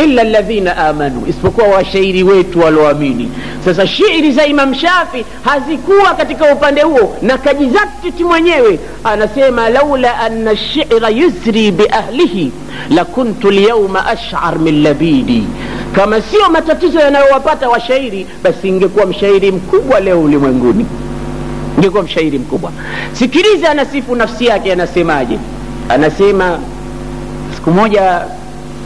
Illa alladhina amanu, isipokuwa washairi wetu walioamini. Sasa shairi za Imam Shafi hazikuwa katika upande huo, na kajizatiti mwenyewe anasema laula anna ash-shi'ra yusri bi ahlihi lakuntu al-yawma ash'ar min labidi. Kama sio matatizo yanayowapata washairi, basi ingekuwa mshairi mkubwa leo ulimwenguni, ingekuwa mshairi mkubwa. Sikiliza anasifu nafsi yake, anasemaje? Anasema siku moja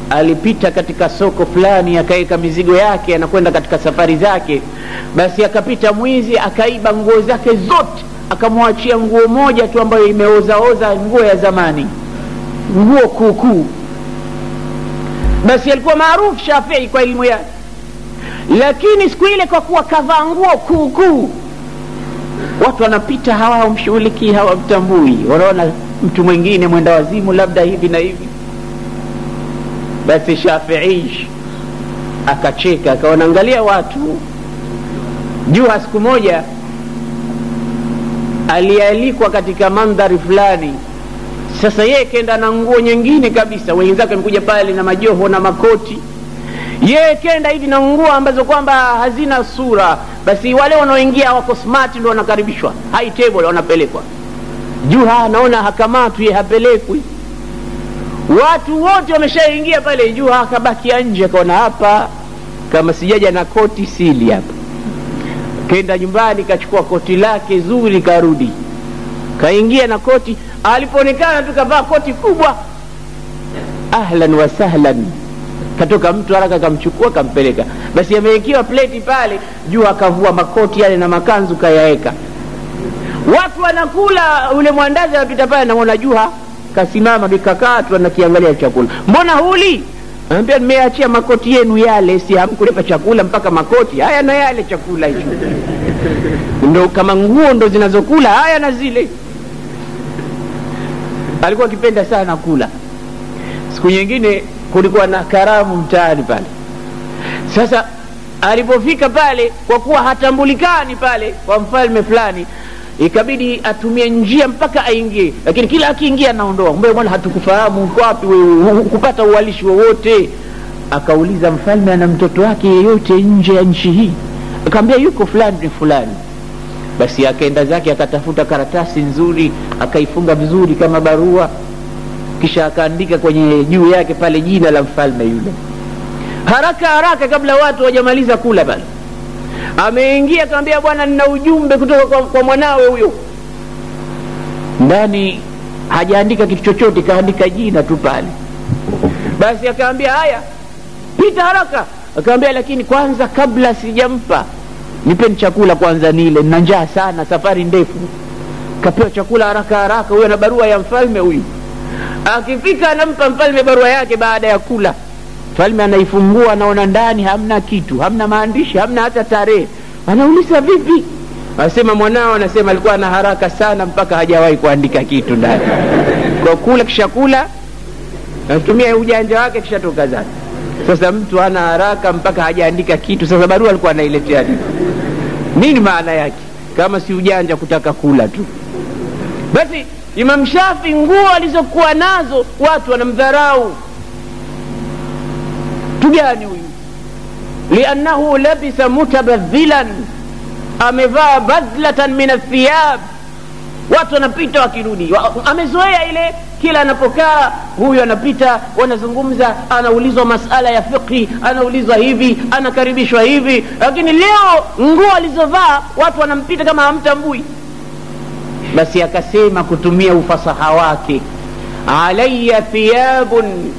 alipita katika soko fulani, akaeka mizigo yake, anakwenda katika safari zake. Basi akapita mwizi, akaiba nguo zake zote, akamwachia nguo moja tu ambayo imeoza, nguo ya zamani, nguo kuukuu. Basi alikuwa maarufu Shafii kwa elimu yake, lakini siku ile kwa kuwa kavaa nguo kuukuu, watu wanapita hawamshughulikii, hawamtambui, wanaona mtu mwingine mwenda wazimu labda hivi na hivi. Basi Shafii akacheka, akaona angalia watu. Jua siku moja alialikwa katika mandhari fulani. Sasa yeye kenda na nguo nyingine kabisa, wenzake wamekuja pale na majoho na makoti, yeye kenda hivi na nguo ambazo kwamba hazina sura. Basi wale wanaoingia wako smart ndio wanakaribishwa, high table wanapelekwa. Juha anaona hakamatwi, yeye hapelekwi. Watu wote wameshaingia pale, Juha akabaki nje, akaona hapa kama sijaja na koti sili hapa. Kenda nyumbani, kachukua koti lake zuri, karudi kaingia na koti. Alipoonekana tu kavaa koti kubwa, ahlan wa sahlan, katoka mtu haraka kamchukua kampeleka. Basi amewekewa plate pale, Juha akavua makoti yale na makanzu kayaeka. Watu wanakula, ule mwandazi anapita pale, anaona Juha kasimama bikakaa tu anakiangalia chakula. Mbona huli? Anambia nimeachia makoti yenu yale, si hamkulipa chakula mpaka makoti. Haya na yale chakula hicho. Ndio kama nguo ndo zinazokula, haya na zile. Alikuwa akipenda sana kula. Siku nyingine kulikuwa na karamu mtaani pale. Sasa alipofika pale, kwa kuwa hatambulikani pale kwa mfalme fulani, ikabidi atumie njia mpaka aingie, lakini kila akiingia anaondoa. Kumbe bwana hatukufahamu uko wapi wewe, kupata uwalishi wowote. Akauliza mfalme ana mtoto wake yeyote nje ya nchi hii? Akamwambia yuko fulani fulani. Basi akaenda zake akatafuta karatasi nzuri, akaifunga vizuri kama barua, kisha akaandika kwenye juu yake pale jina la mfalme yule. Haraka kabla watu hawajamaliza kula pale, ameingia akamwambia bwana nina ujumbe kutoka kwa mwanawe huyo. Ndani hajaandika kitu chochote, kaandika jina tu pale. Basi akamwambia haya pita haraka. Akamwambia lakini kwanza kabla sijampa nipeni chakula kwanza nile, nina njaa sana, safari ndefu. Kapewa chakula haraka, huyo na barua ya mfalme huyu. Akifika anampa mfalme barua yake baada ya kula. Mfalme anaifungua, anaona ndani hamna kitu, hamna maandishi, hamna hata tarehe. Anauliza vipi? Anasema mwanao, anasema alikuwa na haraka sana mpaka hajawahi kuandika kitu ndani. Kwa kula kisha kula, anatumia ujanja wake kisha toka zake. Sasa mtu ana haraka mpaka hajaandika kitu, sasa barua alikuwa anailetea nini maana yake kama si ujanja kutaka kula tu? Basi Imam Shafi nguo alizokuwa nazo watu wanamdharau. Tugani huyu? Liannahu labisa mutabadhilan, amevaa badlatan min athiyab. Watu wanapita wakirudi, amezoea ile, kila anapokaa huyu anapita, wanazungumza, anaulizwa masala ya fiqhi, anaulizwa hivi, anakaribishwa hivi. Lakini leo nguo alizovaa watu wanampita kama hamtambui. Basi akasema kutumia ufasaha wake, alayya thiyabun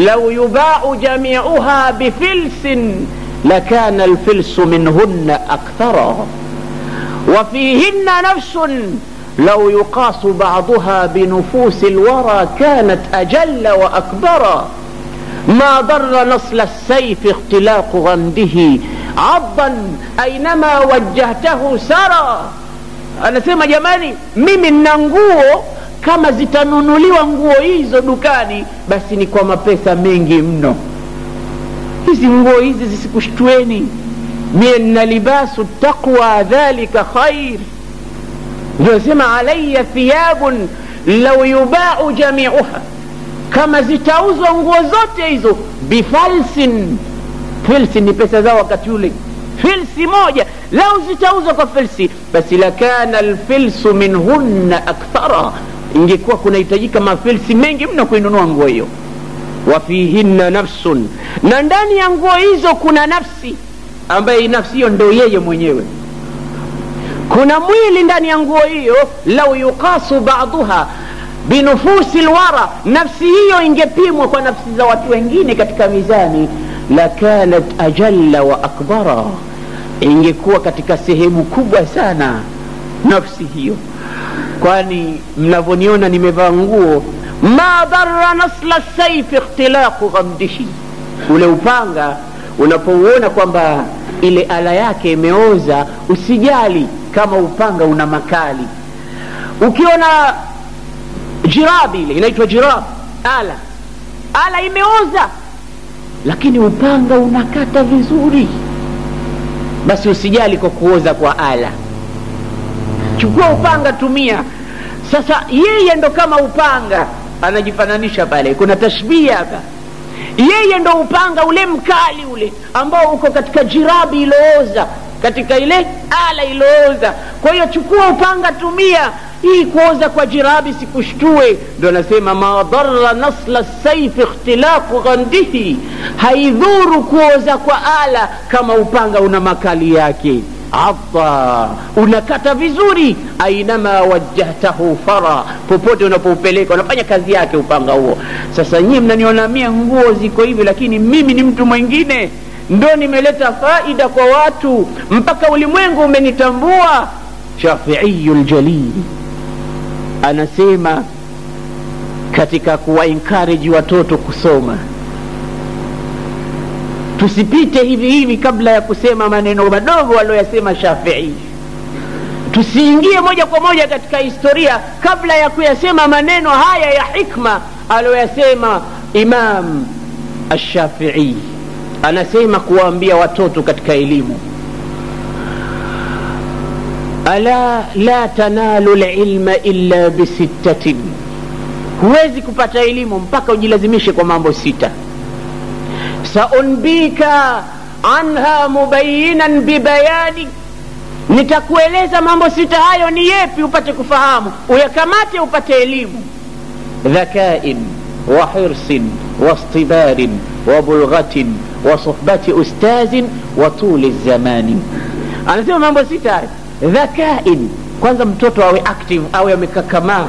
law yuba'u jami'uha bifilsin lakana alfilsu minhunna akthara wa fihinna nafsun لو يقاس بعضها بنفوس الورى كانت أجل وأكبر ما ضر نصل السيف اختلاق غنده عضا أينما وجهته سرى. Anasema jamani, mimi nina nguo kama zitanunuliwa nguo hizo dukani, basi ni kwa mapesa mengi mno. hizi nguo hizi zisikushtueni, minna libasu taqwa dhalika khair. Ndio sema alayya thiyabun law yuba'u jami'uha, kama zitauzwa nguo zote hizo bifalsin, filsi ni pesa zao wakati ule, filsi moja lau zitauzwa kwa filsi, basi lakana alfilsu minhunna akthara, ingekuwa kunahitajika mafilsi mengi mno kuinunua nguo hiyo. Wa fihinna nafsun, na ndani ya nguo hizo kuna nafsi, ambaye nafsi hiyo ndio yeye mwenyewe. Kuna mwili ndani ya nguo hiyo, lau yuqasu ba'daha binufusi alwara, nafsi hiyo ingepimwa kwa nafsi za watu wengine katika mizani, lakanat ajalla wa akbara, ingekuwa katika sehemu kubwa sana nafsi hiyo. Kwani mnavyoniona nimevaa nguo, ma darra nasla sayf ikhtilaqu ghamdihi, ule upanga unapouona kwamba ile ala yake imeoza, usijali kama upanga una makali. Ukiona jirabi, ile inaitwa jirab, ala imeoza, lakini upanga unakata vizuri, basi usijali kwa kuoza kwa ala, chukua upanga, tumia. Sasa yeye ndo kama upanga, anajifananisha pale, kuna tashbih hapa. Yeye ndo upanga ule mkali ule ambao uko katika jirabi ilooza, katika ile ala ilooza. Kwa hiyo chukua upanga, tumia. Hii kuoza kwa jirabi sikushtue. Ndo nasema ma darra nasla sayf ikhtilaqu ghandihi, haidhuru kuoza kwa ala kama upanga una makali yake. Adha, unakata vizuri, ainama wajjahtahu fara, popote unapoupeleka unafanya kazi yake upanga huo. Sasa nyinyi mnaniona mimi nguo ziko hivi, lakini mimi ni mtu mwingine, ndo nimeleta faida kwa watu mpaka ulimwengu umenitambua. Shafi'iyul Jalil anasema katika kuwa encourage watoto kusoma, tusipite hivi hivi kabla ya kusema maneno madogo aliyosema Shafi'i, tusiingie moja kwa moja katika historia kabla ya kuyasema maneno haya ya hikma aliyosema Imam Ash-Shafi'i. Anasema kuwaambia watoto katika elimu, ala la tanalu al-ilma illa bisittatin, huwezi kupata elimu mpaka ujilazimishe kwa mambo sita. Saunbika anha mubayyinan bibayani, nitakueleza mambo sita hayo ni yepi upate kufahamu, uyakamate upate elimu. Dhakain wa hirsin wa istibarin wa bulghatin wa suhbati ustazin wa tuli zamani. Anasema mambo sita hayo. Dhakain, kwanza mtoto awe active, awe amekakamaa,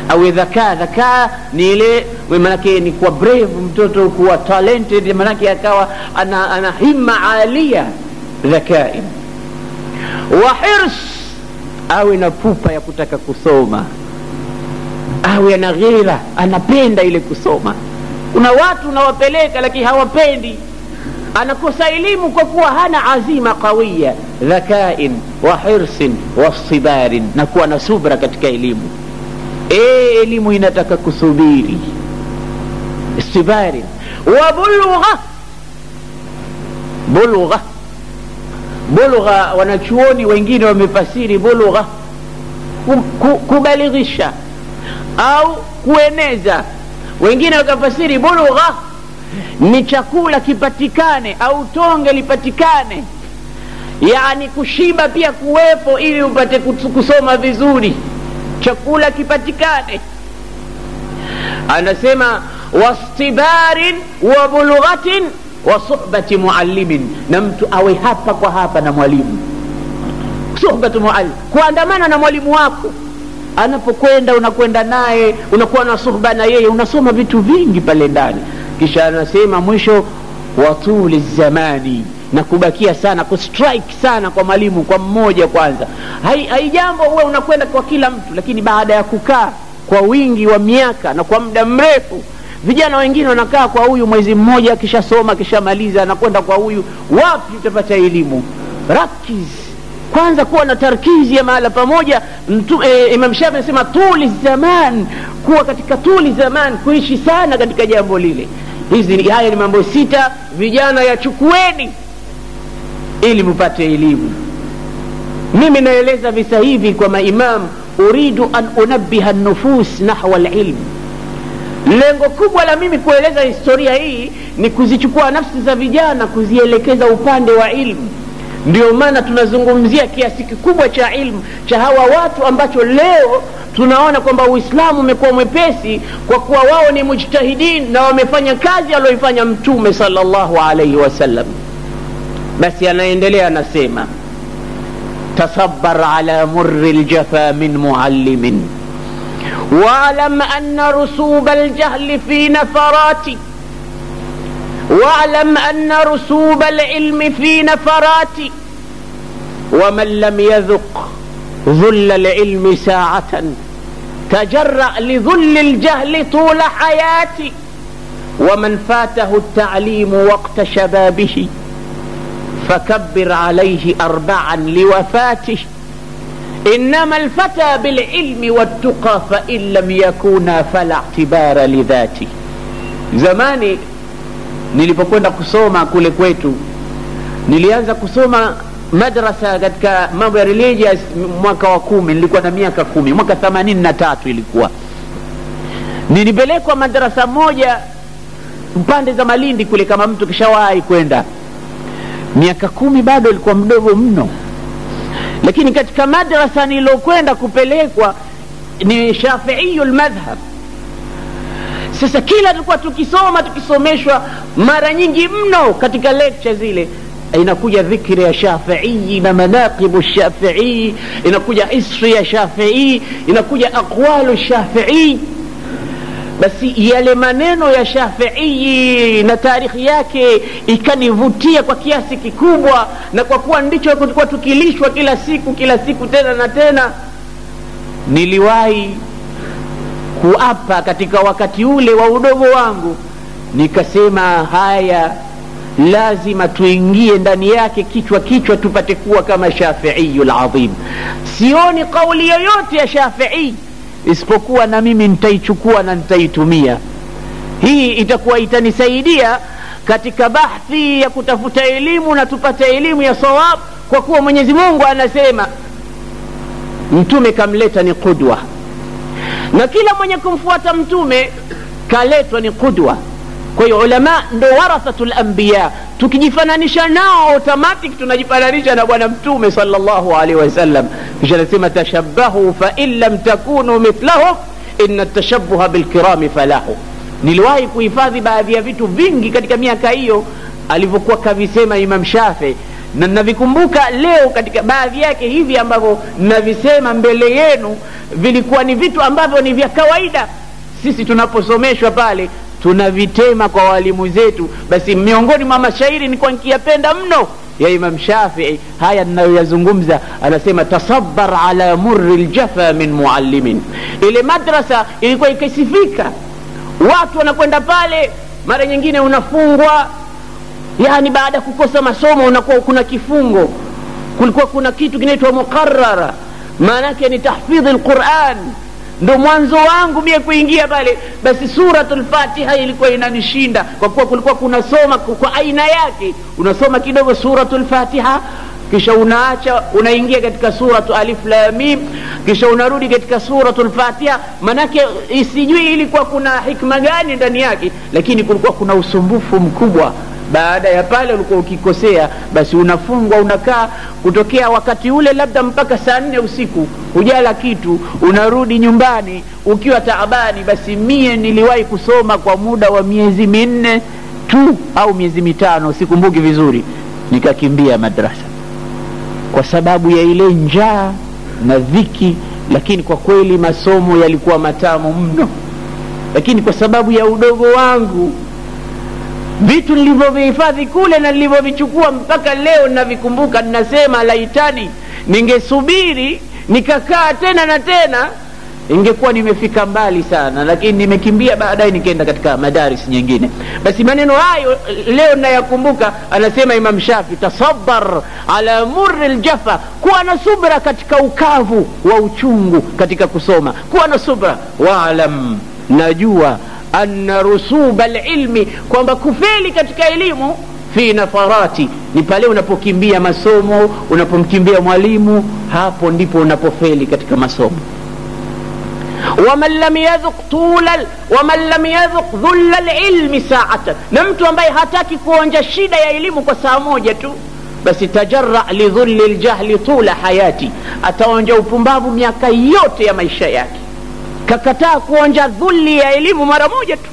awe dhaka ni ile manake ni kuwa brave, mtoto kuwa talented, manake akawa ana himma alia. Dhakain wa hirs, awe na pupa ya kutaka kusoma, awe ana ghira, anapenda ile kusoma. Kuna watu unawapeleka lakini hawapendi, anakosa elimu kwa kuwa hana azima qawiya. Dhakain wa hirsin wa istibarin, na kuwa na subra katika elimu. Elimu inataka kusubiri. Istibarin wa bulugha, wanachuoni wengine wamefasiri bulugha kubalighisha au kueneza, wengine wakafasiri bulugha ni chakula kipatikane au tonge lipatikane, yani kushiba pia kuwepo ili upate kusoma vizuri, chakula kipatikane. Anasema wastibarin wa bulughatin wa suhbati muallimin, na mtu awe hapa kwa hapa na mwalimu. Suhbatu muallim, kuandamana na mwalimu wako, anapokwenda unakwenda naye, unakuwa na suhba na yeye, unasoma vitu vingi pale ndani. Kisha anasema mwisho watuli zamani, na kubakia sana, kustrike sana kwa mwalimu, kwa mmoja kwanza. Hai jambo uwe unakwenda kwa kila mtu, lakini baada ya kukaa kwa wingi wa miaka na kwa muda mrefu, vijana wengine wanakaa kwa huyu mwezi mmoja, kisha soma, kisha maliza, anakwenda kwa huyu. Wapi utapata elimu? Rakiz, kwanza kuwa na tarkizi ya mahala pamoja. Imam Shafi anasema tuli zaman, kuwa katika tuli zaman, kuishi sana katika jambo lile. haya ni mambo 6 vijana yachukueni ili mpate elimu. Mimi naeleza visa hivi kwa maimam, uridu an unabbiha an-nufus nahwa al-ilm. Lengo kubwa la mimi kueleza historia hii ni kuzichukua nafsi za vijana kuzielekeza upande wa ilmu. Ndio maana tunazungumzia kiasi kikubwa cha ilmu cha hawa watu ambacho leo tunaona kwamba Uislamu umekuwa mwepesi kwa kuwa wao ni mujtahidin na wamefanya kazi aliyoifanya Mtume sallallahu alayhi wasallam. Basi anaendelea anasema, tasabbar ala murri aljafa min muallimin wa'lam anna rusub aljahli fi nafarati واعلم أن رسوب العلم في نفرات ومن لم يذق ذل العلم ساعة تجرأ لذل الجهل طول حياتي ومن فاته التعليم وقت شبابه فكبر عليه 4 لوفاته إنما الفتى بالعلم والتقى فإن لم يكونا فلا اعتبار لذاته. زماني nilipokwenda kusoma kule kwetu, nilianza kusoma madrasa katika mambo ya religious mwaka wa 10, nilikuwa na miaka 10, mwaka 83 ilikuwa. Nilipelekwa madrasa moja upande za Malindi kule, kama mtu kishawahi kwenda. Miaka 10 bado ilikuwa mdogo mno. Lakini katika madrasa nilokwenda kupelekwa ni Shafi'iyul madhhab. Sasa kila tulikuwa tukisomeshwa mara nyingi mno katika lecture zile, inakuja dhikri ya Shafi'i na manaqibu Shafi'i, inakuja isri ya Shafi'i, inakuja aqwalu Shafi'i. Basi yale maneno ya Shafi'i na tarikhi yake ikanivutia kwa kiasi kikubwa, na kwa kuwa ndicho tulikuwa tukilishwa kila siku tena na tena, niliwahi kuapa katika wakati ule wa udogo wangu, nikasema haya lazima tuingie ndani yake kichwa tupate kuwa kama Shafi'iyul adhim. Sioni kauli yoyote ya Shafi'i isipokuwa na mimi nitaichukua na nitaitumia. Hii itakuwa itanisaidia katika bahthi ya kutafuta elimu na tupate elimu ya sawab, kwa kuwa Mwenyezi Mungu anasema Mtume kamleta ni qudwa, na kila mwenye kumfuata Mtume kaletwa ni qudwa. Kwa hiyo ulama ndo warathatul anbiya, tukijifananisha nao automatic tunajifananisha na bwana Mtume sallallahu alaihi wasallam. Kisha anasema tashabbahu fa in lam takunu mithlahum inna at-tashabbuha bil kirami falahu. Niliwahi kuhifadhi baadhi ya vitu vingi katika miaka hiyo alivyokuwa kavisema Imam Shafi, na navikumbuka leo katika baadhi yake hivi ambavyo navisema mbele yenu, vilikuwa ni vitu ambavyo ni vya kawaida. Sisi tunaposomeshwa pale tunavitema kwa walimu zetu. Basi miongoni mwa mashairi nilikuwa nikiyapenda mno ya Imam Shafi'i, haya ninayoyazungumza, anasema tasabbar ala murri aljafa min muallimin. Ile madrasa ilikuwa ikisifika, watu wanakwenda pale, mara nyingine unafungwa, yani baada kukosa masomo unakuwa kuna kifungo. Kulikuwa kuna kitu kinaitwa muqarrara, maana yake ni tahfidh alquran. Ndo mwanzo wangu mimi kuingia pale. Basi suratul Fatiha ilikuwa inanishinda, kwa kuwa kulikuwa kuna soma kwa aina yake. Unasoma kidogo suratul Fatiha, kisha unaacha unaingia katika suratu alif lam mim, kisha unarudi katika suratul Fatiha. Manake isijui ilikuwa kuna hikma gani ndani yake, lakini kulikuwa kuna usumbufu mkubwa. Baada ya pale ulikuwa ukikosea basi unafungwa, unakaa kutokea wakati ule labda mpaka saa 4 usiku hujala kitu, unarudi nyumbani ukiwa taabani. Basi mie niliwahi kusoma kwa muda wa miezi 4 tu au miezi 5, sikumbuki vizuri, nikakimbia madrasa kwa sababu ya ile njaa na dhiki. Lakini kwa kweli masomo yalikuwa matamu mno, lakini kwa sababu ya udogo wangu vitu nilivyovihifadhi kule na nilivyovichukua mpaka leo navikumbuka. Ninasema laitani ningesubiri nikakaa tena na tena, ingekuwa nimefika mbali sana, lakini nimekimbia baadaye nikaenda katika madaris nyingine. Basi maneno hayo leo nayakumbuka. Anasema Imam Shafi, tasabbar ala murri aljafa, kuwa na subra katika ukavu wa uchungu katika kusoma, kuwa na subra. Waalam, najua anna rusuba alilmi, kwamba kufeli katika elimu fi nafarati, ni pale unapokimbia masomo, unapomkimbia mwalimu, hapo ndipo unapofeli katika masomo. waman lam yadhuq dhulla alilmi sa'atan, na mtu ambaye hataki kuonja shida ya elimu kwa saa moja tu, basi tajarra li dhulli aljahli tula hayati, ataonja upumbavu miaka yote ya maisha yake. Kakataa kuonja dhulli ya elimu mara moja tu,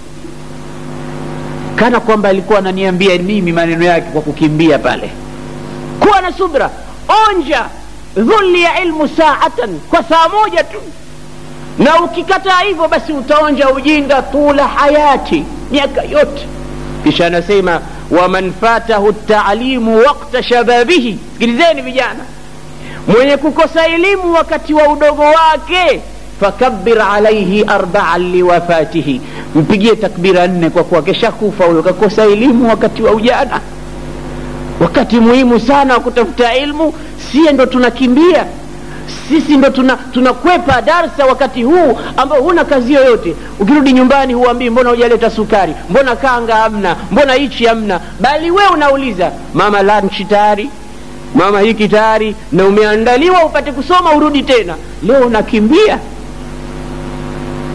kana kwamba alikuwa ananiambia mimi maneno yake kwa kukimbia pale. Kuwa na subra, onja dhulli ya ilmu sa'atan, kwa saa moja tu, na ukikataa hivyo basi utaonja ujinga tula hayati, miaka yote. Kisha anasema waman fatahu at-ta'limu waqta shababihi, sikilizeni vijana, mwenye kukosa elimu wakati wa udogo wake, fakabbir alayhi 4 liwafatihi, mpigie takbira 4 kwa kuwa kesha kufa huyo, kakosa elimu wakati wa ujana. Wakati muhimu sana wa kutafuta elimu, sie ndo tunakimbia, sisi ndo tunakwepa darsa wakati huu ambao huna kazi yoyote. Ukirudi nyumbani huambii mbona hujaleta sukari, mbona kanga hamna, mbona hichi hamna, bali wewe unauliza mama lunch tayari, mama hiki tayari, na umeandaliwa upate kusoma urudi tena. Leo unakimbia.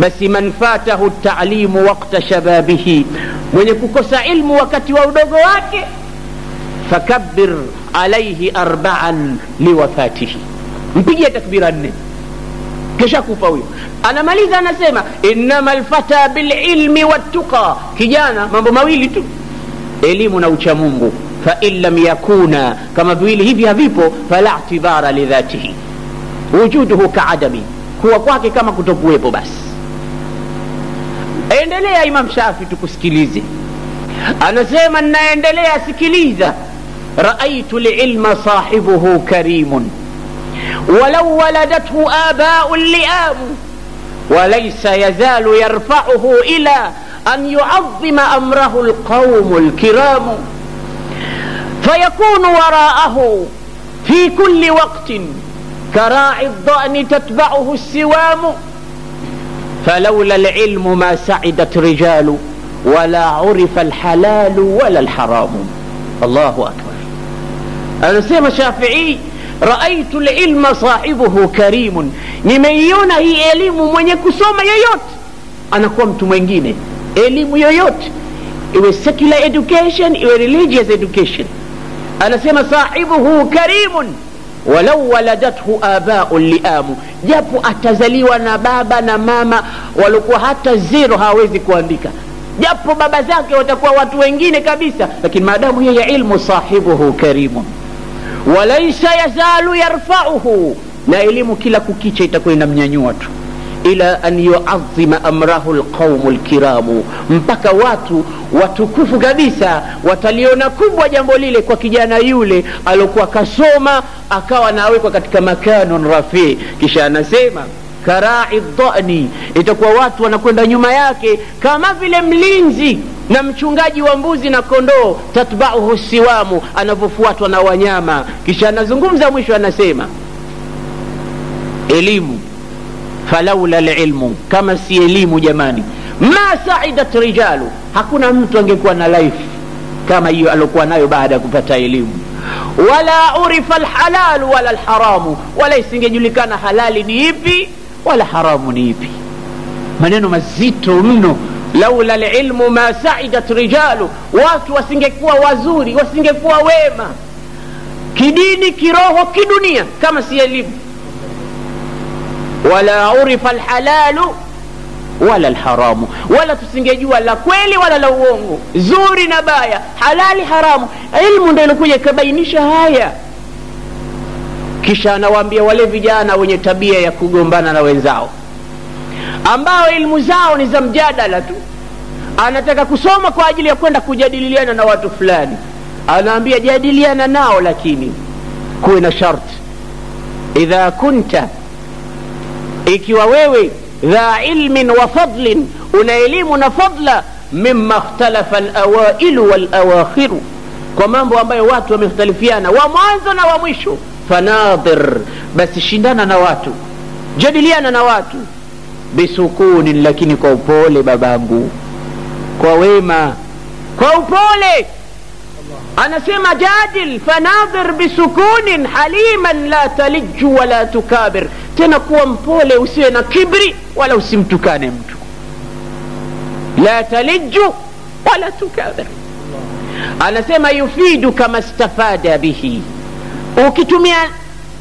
Basi man fatahu at-ta'limu waqta shababihi, mwenye kukosa ilmu wakati wa udogo wake, fakabbir alayhi 4 liwafatihi, mpigie takbira 4, kisha kufa huyo. Anamaliza anasema innamal fata bil ilmi wattuqa, kijana mambo mawili tu, elimu na ucha Mungu. Fa illam yakuna, kama viwili hivi havipo, fala i'tibara li dhatihi, wujuduhu ka'adami, kuwa kwake kama kutokuwepo basi. Endelea Imam Shafi tukusikilize. Anasema naendelea, sikiliza. Ra'aytu li'ilma sahibuhu karimun walau waladathu aba'un li'amu walaysa yazalu yarfa'uhu ila an yu'azzima amrahu alqawmu alkiramu fayakunu wara'ahu fi kulli waqtin kara'i ad-da'ni tatba'uhu as-siwamu فلولا العلم ما سعدت رجال ولا عرف الحلال ولا الحرام. الله أكبر. anasema Shafi'i, raaitu alilma sahibuhu karimun, nimeiona hii elimu mwenye kusoma yoyote anakuwa mtu mwingine. Elimu yoyote, iwe secular education iwe religious education, anasema sahibuhu karimun walau waladathu aba'un li'amu, japo atazaliwa na baba na mama walikuwa hata zero hawezi kuandika, japo baba zake watakuwa watu wengine kabisa, lakini maadamu yeye ilmu, sahibuhu karimun walaysa yazalu yarfa'uhu, na elimu kila kukicha itakuwa inamnyanyua tu, ila an yu'azzima amrahu alqawmu alkiramu, mpaka watu watukufu kabisa wataliona kubwa jambo lile kwa kijana yule alokuwa kasoma akawa nawekwa katika makanun rafi. Kisha anasema kara'i dhani, itakuwa watu wanakwenda nyuma yake kama vile mlinzi na mchungaji wa mbuzi na kondoo, tatba'uhu siwamu, anavyofuatwa na wanyama. Kisha anazungumza mwisho anasema elimu, falaula alilmu, kama si elimu jamani, ma sa'idat rijalu, hakuna mtu angekuwa na life kama hiyo alokuwa nayo baada ya kupata elimu. Wala urifa alhalal wala alharamu, wala isingejulikana halali ni ipi wala haramu ni ipi. Maneno mazito mno. Laula alilmu ma sa'idat rijalu, watu wasingekuwa wazuri, wasingekuwa wema kidini, kiroho, kidunia kama si elimu. Wala urifa alhalalu wala alharamu, wala tusingejua la kweli wala la uongo, zuri na baya, halali haramu. Ilmu ndio ilikuja kabainisha haya. Kisha anawaambia wale vijana wenye tabia ya kugombana na wenzao, ambao ilmu zao ni za mjadala tu, anataka kusoma kwa ajili ya kwenda kujadiliana na watu fulani, anaambia jadiliana nao, lakini kuwe na sharti. Idha kunta, ikiwa wewe dha ilmin wa fadlin, una elimu na fadla, mimma ikhtalafa alawailu walawakhiru, kwa mambo ambayo watu wamekhtalifiana wa mwanzo na wa mwisho, fanadir, basi shindana na watu, jadiliana na watu, bisukunin, lakini kwa upole babangu, kwa wema, kwa upole. Anasema jadil fanadhir bisukunin haliman la taliju wala tukabir, tena kuwa mpole, usiwe na kibri wala usimtukane mtu. La taliju wala tukabir. Anasema yufidu kama stafada bihi, ukitumia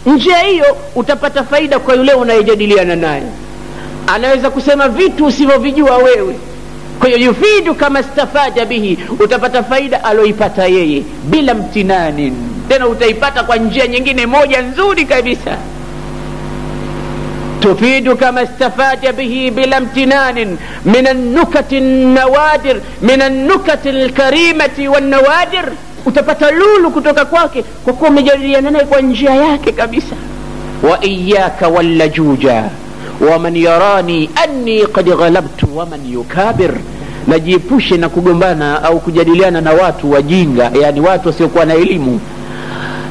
njia hiyo utapata faida kwa yule unayejadiliana naye. Anaweza kusema vitu usivyovijua wewe, kwa hiyo yufidu kama stafada bihi, utapata faida aloipata yeye bila mtinani, tena utaipata kwa njia nyingine moja nzuri kabisa. tufidu kama stafada bihi bila mtinanin min an-nukati an-nawadir min an-nukati al-karimati wan-nawadir, utapata lulu kutoka kwake kwa kuwa umejadiliana naye kwa njia yake kabisa. wa iyyaka wal-lajuja wa man yarani anni qad ghalabtu wa man yukabir, najiepushe na kugombana au kujadiliana na watu wajinga, yani watu wasiokuwa na elimu.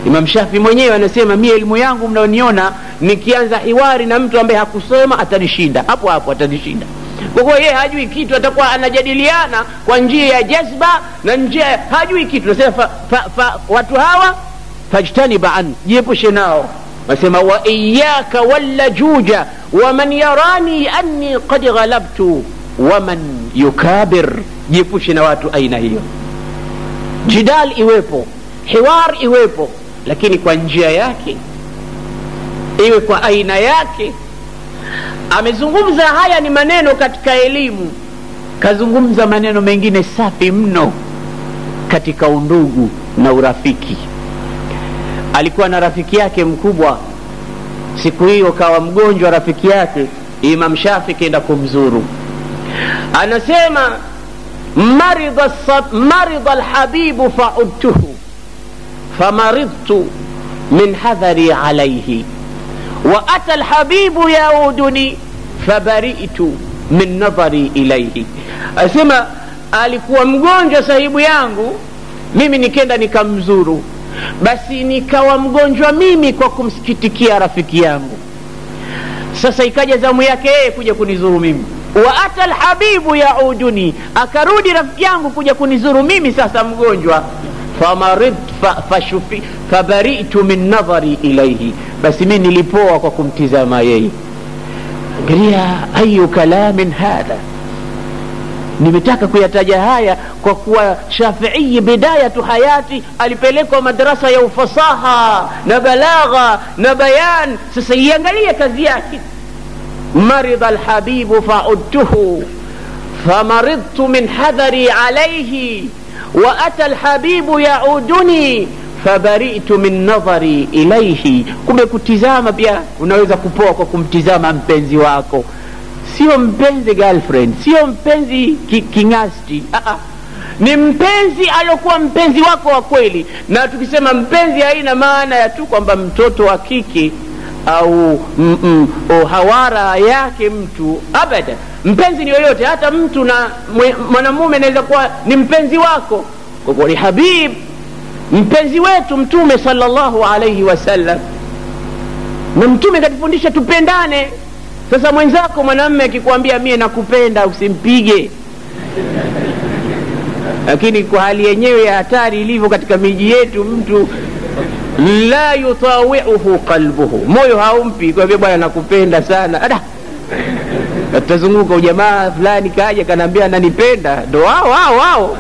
Imam Shafi mwenyewe anasema mimi elimu yangu mnaoniona, nikianza hiwari na mtu ambaye hakusoma atanishinda hapo hapo, atanishinda. Kwa hiyo yeye hajui kitu, atakuwa anajadiliana kwa njia ya jazba na njia hajui kitu. Nasema watu hawa fajtaniba an, jiepushe nao. Nasema wa iyyaka wallajuja wa man yarani anni qad ghalabtu wa man yukabir, jiepushe na watu aina hiyo. Jidal iwepo, hiwar iwepo, lakini kwa njia yake, iwe kwa aina yake. Amezungumza haya ni maneno katika elimu, kazungumza maneno mengine safi mno katika undugu na urafiki. Alikuwa na rafiki yake mkubwa, siku hiyo kawa mgonjwa rafiki yake. Imam Shafi kaenda kumzuru, anasema marida alhabibu fa'udtuhu famaridtu min hadhari alayhi wa ata alhabibu yauduni fabari'tu min nadhari ilayhi. Asema alikuwa mgonjwa sahibu yangu, mimi nikenda nikamzuru, basi nikawa mgonjwa mimi kwa kumsikitikia rafiki yangu. Sasa ikaja zamu yake yeye kuja kunizuru mimi. Wa ata alhabibu yauduni, akarudi rafiki yangu kuja kunizuru mimi sasa mgonjwa. Famarid fashufi fabari'tu min nadhari ilayhi, basi mimi nilipoa kwa kumtizama yeye. Angalia ayu kalamin hadha. Nimetaka kuyataja haya kwa kuwa Shafi'i bidayatu hayati alipelekwa madrasa ya ufasaha na balagha na bayan. Sasa iangalie kazi yake. Marida alhabibu fa'udtuhu famaridtu min hadhari alayhi wa ata alhabibu yauduni fabari'tu min nadhari ilayhi. Kumbe kutizama pia unaweza kupoa kwa kumtizama mpenzi wako, sio mpenzi girlfriend, sio mpenzi kingasti. Ni mpenzi alokuwa mpenzi wako wa kweli. Na tukisema mpenzi haina maana ya tu kwamba mtoto wa kike au hawara yake mtu, abada. Mpenzi ni yoyote, hata mtu na mwanamume anaweza kuwa ni mpenzi wako. Kwa kuwa ni habib, mpenzi wetu Mtume sallallahu alayhi wasallam, na Mtume katufundisha tupendane. Sasa mwenzako mwanamume akikwambia mie nakupenda, usimpige. Lakini kwa hali yenyewe ya hatari ilivyo katika miji yetu, mtu la yutawi'uhu qalbuhu, moyo haumpi kwa hivyo bwana nakupenda sana. Atazunguka ujamaa fulani kaja kanambia ananipenda, ndo wao.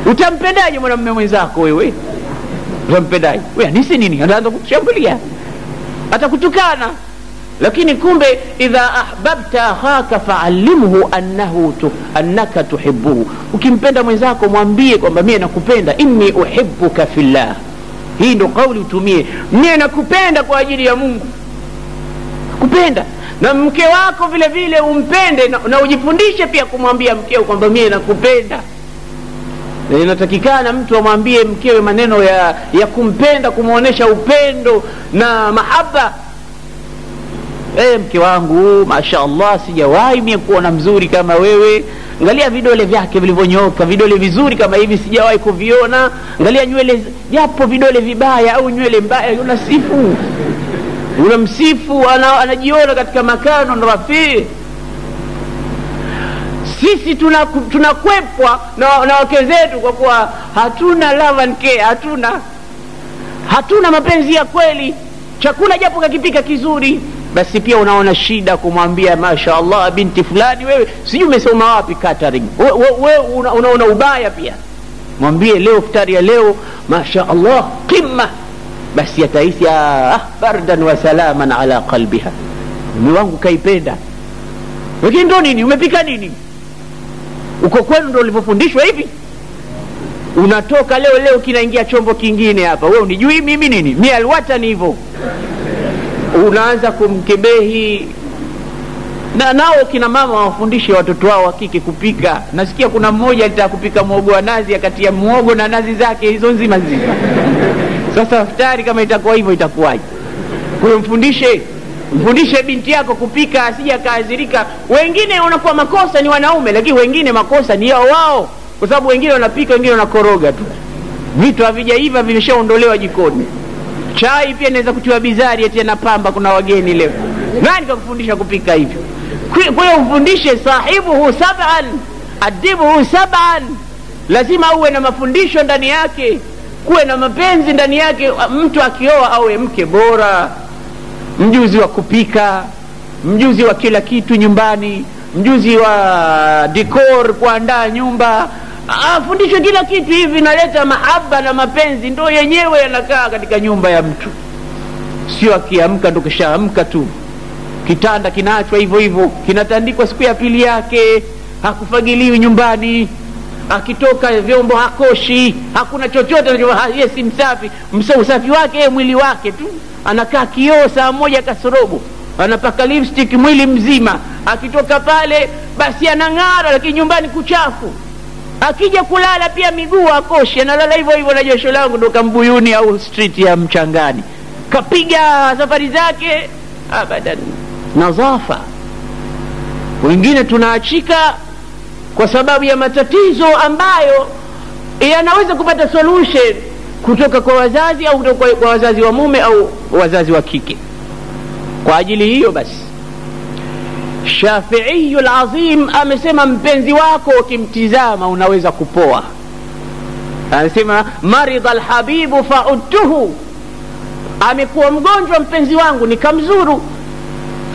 Utampendaje mwanamume mwenzako wewe? Utampendaje? Wewe nisi nini? Anaanza kushambulia, atakutukana. Lakini kumbe idha ahbabta akhaka fa'allimhu annaka tuhibbuhu. Ukimpenda mwenzako mwambie kwamba mimi nakupenda, inni uhibbuka fillah. Hii ndo kauli utumie, mimi nakupenda kwa ajili ya Mungu. Kupenda na mke wako vile vile umpende, na ujifundishe pia kumwambia mkeo kwamba mimi nakupenda. Inatakikana mtu amwambie mkewe maneno ya kumpenda, kumuonesha upendo na mahaba. Mke wangu mashaallah, sijawahi mimi kuona mzuri kama wewe. Angalia vidole vyake vilivyonyoka, vidole vizuri kama hivi sijawahi kuviona. Angalia nywele, japo vidole vibaya au nywele mbaya, unasifu. Unamsifu, anajiona katika makano rafi. Sisi tunakwepwa na wake zetu kwa kuwa hatuna love and care, hatuna mapenzi ya kweli. Chakula japo kakipika kizuri, basi pia unaona shida kumwambia mashaallah binti fulani, wewe sijui umesoma wapi catering, wewe unaona ubaya pia. Mwambie leo iftari ya leo mashaallah qimma, basi atahisi bardan wa salaman ala qalbiha, mume wangu kaipenda. Lakini ndo nini umepika nini? Uko kwenu ndo ulivyofundishwa hivi? Unatoka leo kinaingia chombo kingine hapa, wewe unijui mimi nini? Mimi alwatani hivyo. Unaanza kumkebehi. Na nao kina mama wafundishe watoto wao wa kike kupika. Nasikia kuna mmoja alitaka kupika muogo wa nazi, akatia muogo na nazi zake hizo nzima. Sasa iftari kama itakuwa hivyo itakuwaje? Kwa mfundishe binti yako kupika, asije akaadhirika. Wengine wanakuwa makosa ni wanaume, lakini wengine makosa ni wao, kwa sababu wengine wanapika, wengine wanakoroga tu. Vitu havijaiva vimeshaondolewa jikoni. Chai pia inaweza kutiwa bizari eti na pamba, kuna wageni leo. Nani kakufundisha kupika hivyo? Kwa hiyo ufundishe sahibuhu sab'an, adibuhu sab'an. Lazima uwe na mafundisho ndani yake, kuwe na mapenzi ndani yake. Mtu akioa awe mke bora, mjuzi wa kupika, mjuzi wa kila kitu nyumbani, mjuzi wa decor, kuandaa nyumba. Afundishwe kila kitu. Hivi naleta mahaba na mapenzi, ndo yenyewe yanakaa katika nyumba ya mtu. Sio akiamka ndo kishaamka tu, kitanda kinaachwa hivyo kinatandikwa siku ya pili yake, hakufagiliwi nyumbani, akitoka vyombo hakoshi, hakuna chochote. Yeye si msafi. Usafi wake mwili wake tu, anakaa kioo saa moja kasorobo, anapaka lipstick mwili mzima, akitoka pale basi anang'ara, lakini nyumbani kuchafu. Akija kulala pia miguu akoshi, analala hivyo na josho langu ndo Kambuyuni au street ya Mchangani, kapiga safari zake abadan. Nazafa. Wengine tunaachika kwa sababu ya matatizo ambayo yanaweza kupata solution kutoka kwa wazazi au kutoka kwa wazazi wa mume au wazazi wa kike. Kwa ajili hiyo basi Shafi'i al-Azim amesema mpenzi wako ukimtizama unaweza kupoa. Anasema marida al-habibu fa'udtuhu, amekuwa mgonjwa mpenzi wangu nikamzuru.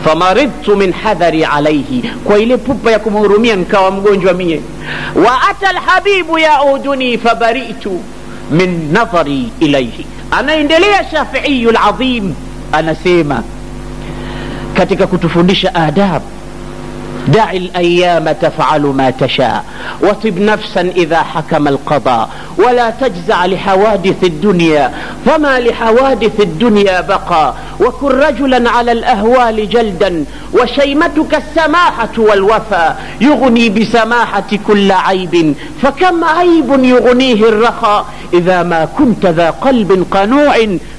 Famaridtu min hadhari alayhi, kwa ile pupa ya kumhurumia nikawa mgonjwa mie. Wa ata al-habibu yauduni fabaritu min nadhari ilayhi. Anaendelea Shafi'i al-Azim anasema katika kutufundisha adab: دع الأيام تفعل ما تشاء وطب نفسا إذا حكم القضاء ولا تجزع لحوادث الدنيا فما لحوادث الدنيا بقى وكن رجلا على الأهوال جلدا وشيمتك السماحة والوفاء يغني بسماحة كل عيب فكم عيب يغنيه الرخاء إذا ما كنت ذا قلب قنوع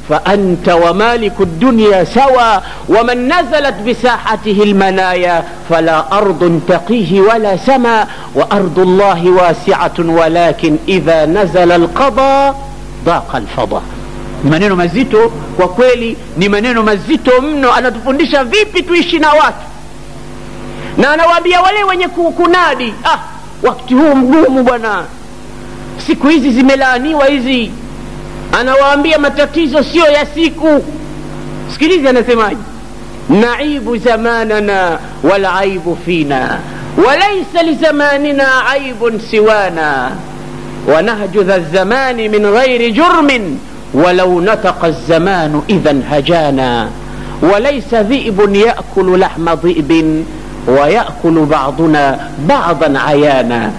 فأنت ومالك الدنيا سوى ومن نزلت بساحته المنايا فلا أرض تقيه ولا سما وأرض الله واسعة ولكن إذا نزل القضاء ضاق الفضاء. Maneno mazito kwa kweli, ni maneno mazito mno. Anatufundisha vipi tuishi na watu, na anawaambia wale wenye kunadi, wakati huu mgumu bwana, siku hizi zimelaaniwa hizi. Anawaambia matatizo sio ya siku. Sikiliza anasemaje: naibu zamanana wal aibu fina walaysa li zamanina aibun siwana wa nahju dha zamani min ghairi jurmin walau nataqa az-zamanu idhan hajana walaysa dhi'bun ya'kulu lahma dhi'bin wa ya'kulu ba'duna ba'dan ayana.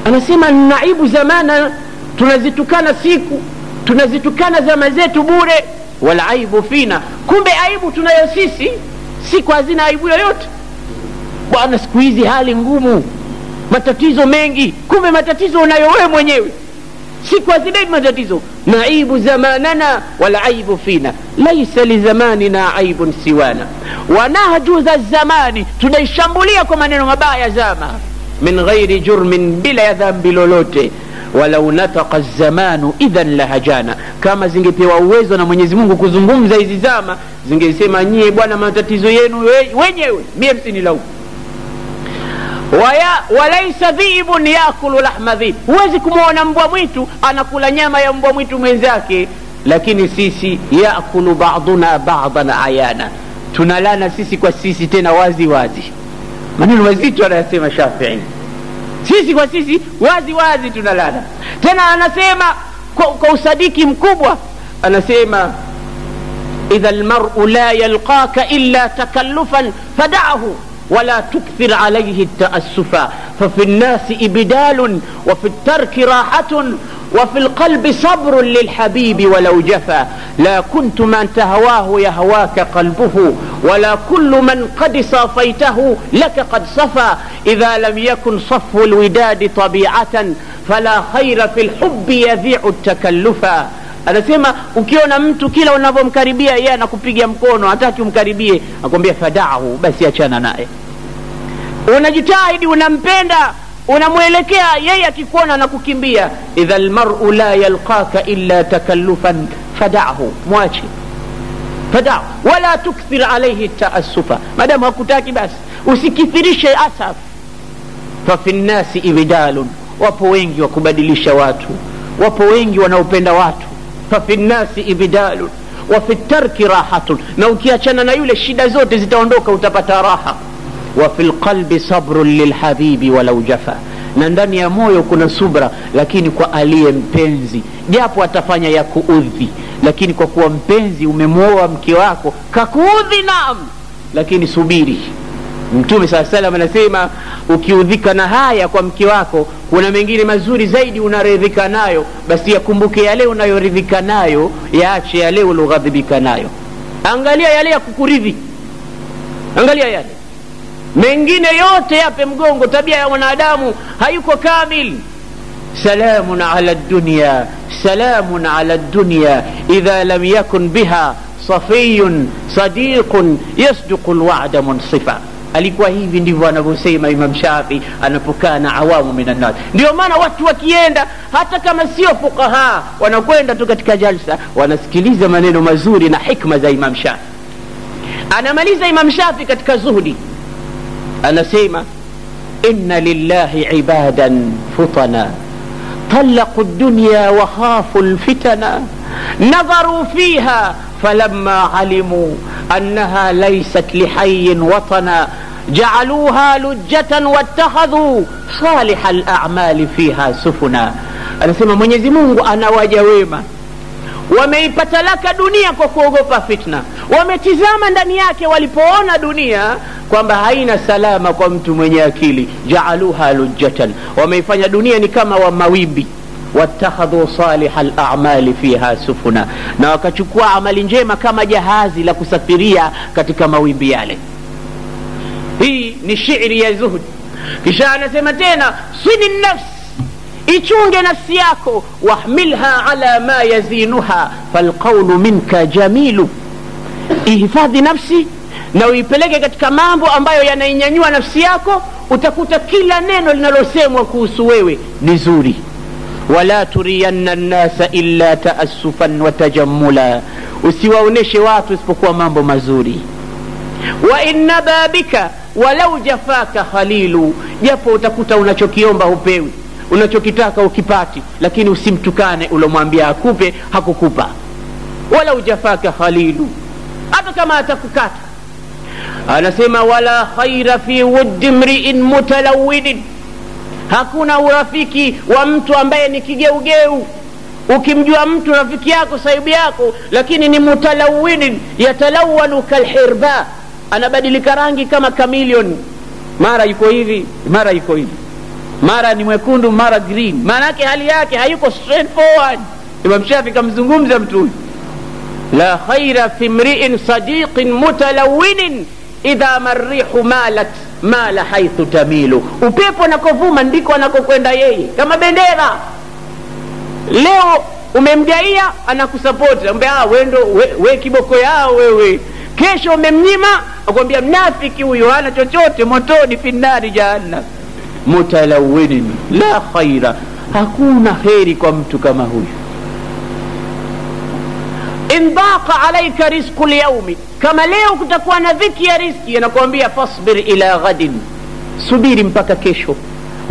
Anasema naibu zamana, tunazitukana siku, tunazitukana zama zetu bure. Wala aibu fina, kumbe aibu tunayo sisi, siku hazina aibu yoyote. Bwana siku hizi hali ngumu, matatizo mengi, kumbe matatizo unayo wewe mwenyewe, siku hazina matatizo. Naibu zamanana wala aibu fina laysa li zamanina aibun siwana wa nahju dha zamani, tunaishambulia kwa maneno mabaya zama, min ghairi jurmin, bila ya dhambi lolote. Walau nataqa az-zamanu idhan lahajana, kama zingepewa uwezo na Mwenyezi Mungu kuzungumza hizi zama, zingesema nyie bwana matatizo yenu wenyewe, mimi msinilaumu. walaysa dhibun yakulu lahma dhib. Huwezi kumuona mbwa mwitu anakula nyama ya mbwa mwitu mwenzake, lakini sisi yakulu ba'duna ba'dan ayana, tunalana sisi kwa sisi, tena wazi wazi. Maneno mazito anayasema Shafi'i, sisi kwa sisi wazi wazi tunalana. Tena anasema kwa usadiki mkubwa, anasema idha almar'u la yalqaka illa takallufan fada'ahu ولا تكثر عليه التأسفا ففي الناس إبدال وفي الترك راحة وفي القلب صبر للحبيب ولو جفا لا كنت من تهواه يهواك قلبه ولا كل من قد صافيته لك قد صفا إذا لم يكن صفو الوداد طبيعة فلا خير في الحب يذيع التكلفا. Anasema ukiona mtu kila unavomkaribia yeye anakupigia mkono, hataki umkaribie, akwambia fada'ahu, basi achana naye. Unajitahidi, unampenda, unamuelekea, yeye akikuona anakukimbia. idha almar'u la yalqaka illa takallufan fada'ahu, mwache, fada'ahu wala tukthir alayhi ta'assufa. Madamu hakutaki basi usikithirishe asaf. fa fi nnasi ibdalun, wapo wengi wa kubadilisha watu, wapo wengi wanaopenda watu. ففي الناس إبدال وفي الترك راحة, na ukiachana na yule shida zote zitaondoka, utapata raha. وفي القلب صبر للحبيب ولو جفا, na ndani ya moyo kuna subra, lakini kwa aliye mpenzi, japo atafanya ya kuudhi, lakini kwa kuwa mpenzi, umemuoa mke wako kakuudhi, naam, lakini subiri. Mtume SAW anasema ukiudhika na haya kwa mke wako, kuna mengine mazuri zaidi unaridhika nayo, basi yakumbuke yale unayoridhika nayo, yaache yale uloghadhibika nayo. Angalia yale ya kukuridhi, angalia yale mengine yote yape mgongo. Tabia ya mwanadamu hayuko kamil. salamun ala dunya, salamun ala dunya idha lam yakun biha safiyun sadiqun yasduqu alwa'da munsifa. Alikuwa hivi ndivyo anavyosema Imam Shafi anapokaa na awamu minan nas. Ndio maana watu wakienda, hata kama sio fuqaha, wanakwenda tu katika jalsa, wanasikiliza maneno mazuri na hikma za Imam Shafi. Anamaliza Imam Shafi katika zuhudi, anasema inna lillahi ibadan futana talaqu ad-dunya wa khafu al-fitana nadharu fiha falamma alimu annaha laysat lihayyin watana ja'aluha lujjatan wattakhadhu salih al-a'mali fiha sufuna. Anasema Mwenyezi Mungu anawaja wema, wameipata laka dunia kwa kuogopa fitna, wametizama ndani yake walipoona dunia kwamba haina salama kwa mtu mwenye akili, ja'aluha lujjatan, wameifanya dunia ni kama wa mawimbi, wattakhadhu salih al-a'mali fiha sufuna, na wakachukua amali njema kama jahazi la kusafiria katika mawimbi yale. Hii ni shairi ya zuhud. Kisha anasema tena sini nafsi, ichunge nafsi yako, wahmilha ala ma yazinuha falqawlu minka jamilu. Ihifadhi nafsi na uipeleke katika mambo ambayo yanainyanyua nafsi yako, utakuta kila neno linalosemwa kuhusu wewe ni zuri. wala turiyanna an-nasa illa ta'assufan wa tajammula, usiwaoneshe watu isipokuwa mambo mazuri. wa inna babika walau jafaka khalilu, japo utakuta unachokiomba hupewi, unachokitaka ukipati, lakini usimtukane ulomwambia akupe, hakukupa. walau jafaka khalilu, hata kama atakukata. Anasema wala khaira fi wuddi mri'in mutalawwidin, hakuna urafiki wa mtu ambaye ni kigeugeu. Ukimjua mtu rafiki yako, sahibi yako, lakini ni mutalawwidin, yatalawalu kalhirba, anabadilika rangi kama chameleon, mara yuko hivi, mara yuko hivi, mara ni mwekundu, mara green, maana yake hali yake hayuko straightforward. Imam Shafi kamzungumza mtu huyu, la khaira fi mri'in sadiqin mutalawwinin idha marrihu malat mala haythu tamilu. Upepo nakovuma ndiko anakokwenda yeye, kama bendera. Leo umemgaia, anakusupport, anambia wendo we kiboko yao wewe. Kesho umemnyima, akwambia mnafiki huyo, hana chochote, motoni finari jahannam. Mutalawwinin la khaira, hakuna khairi kwa mtu kama huyu. indaqa alayka rizqul yawmi, kama leo kutakuwa na dhiki ya riziki, anakuambia fasbir ila ghadin, subiri mpaka kesho,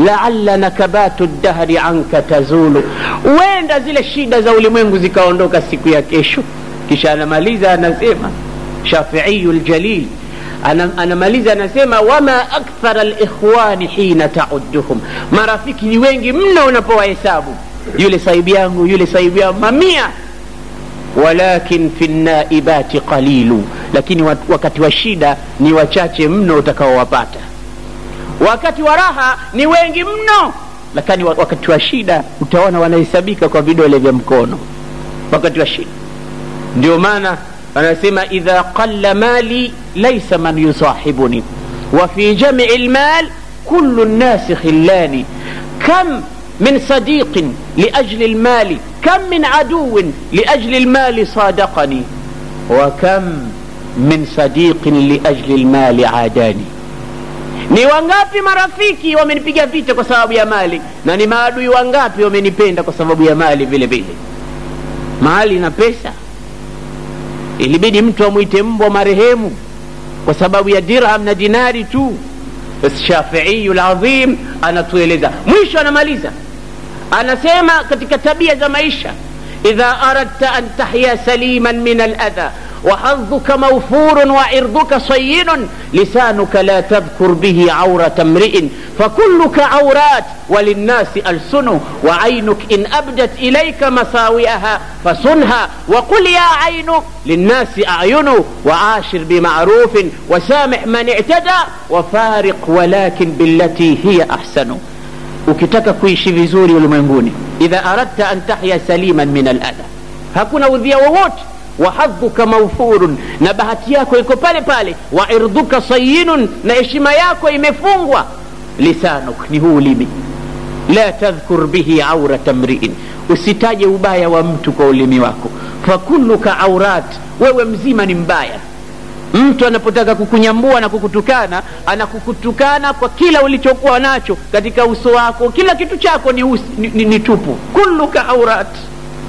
la'alla nakabatu ad-dahri anka tazulu, uenda zile shida za ulimwengu zikaondoka siku ya kesho. Kisha anamaliza anasema Shafi'i al-Jalil, anamaliza anasema wama akthara al-ikhwani hina ta'udduhum, marafiki ni wengi mno unapowahesabu, yule sahibi yangu, yule sahibi yangu, mamia. Walakin fi an-naibati qalilu, lakini wakati wa shida ni wachache mno utakaowapata. Wakati wa raha ni wengi mno, lakini wakati wa shida utaona wanahesabika kwa vidole vya mkono. Wakati wa shida ndio maana anasema idha qalla mali laysa man yusahibuni wa fi jam'i al-mal kullu an-nas khillani, kam min sadiqin li ajli al-mali kam min aduwin li ajli al-mali sadaqani wa kam min sadiqin li ajli al-mali adani. Ni wangapi marafiki wamenipiga vita kwa sababu ya mali, na ni maadui wangapi wamenipenda kwa sababu ya mali vile vile. Mali na pesa, ilibidi mtu amuite mbwa marehemu kwa sababu ya dirham na dinari tu. Shafi'i al-Azim anatueleza, mwisho anamaliza anasema katika tabia za maisha, idha aradta an tahya saliman min al-adha وحظك موفور وعرضك صين لسانك لا تذكر به عورة امرئ فكلك عورات وللناس ألسن وعينك إن أبدت إليك مساوئها فصنها وقل يا عين للناس أعين وعاشر بمعروف وسامح من اعتدى وفارق ولكن بالتي هي أحسن. ukitaka kuishi vizuri ulimwenguni, idha aradta an tahya saliman min al-adha, hakuna udhia wowote, wa hadhuka mawfurun, na bahati yako iko pale pale, wa irduka sayyinun, na heshima yako imefungwa, lisanuk, ni huu ulimi, la tadhkur bihi awrata mri'in, usitaje ubaya wa mtu kwa ulimi wako, fakulluka awrat, wewe mzima ni mbaya. Mtu anapotaka kukunyambua na kukutukana, anakukutukana kwa kila ulichokuwa nacho katika uso wako, kila kitu chako ni tupu. Kulluka awrat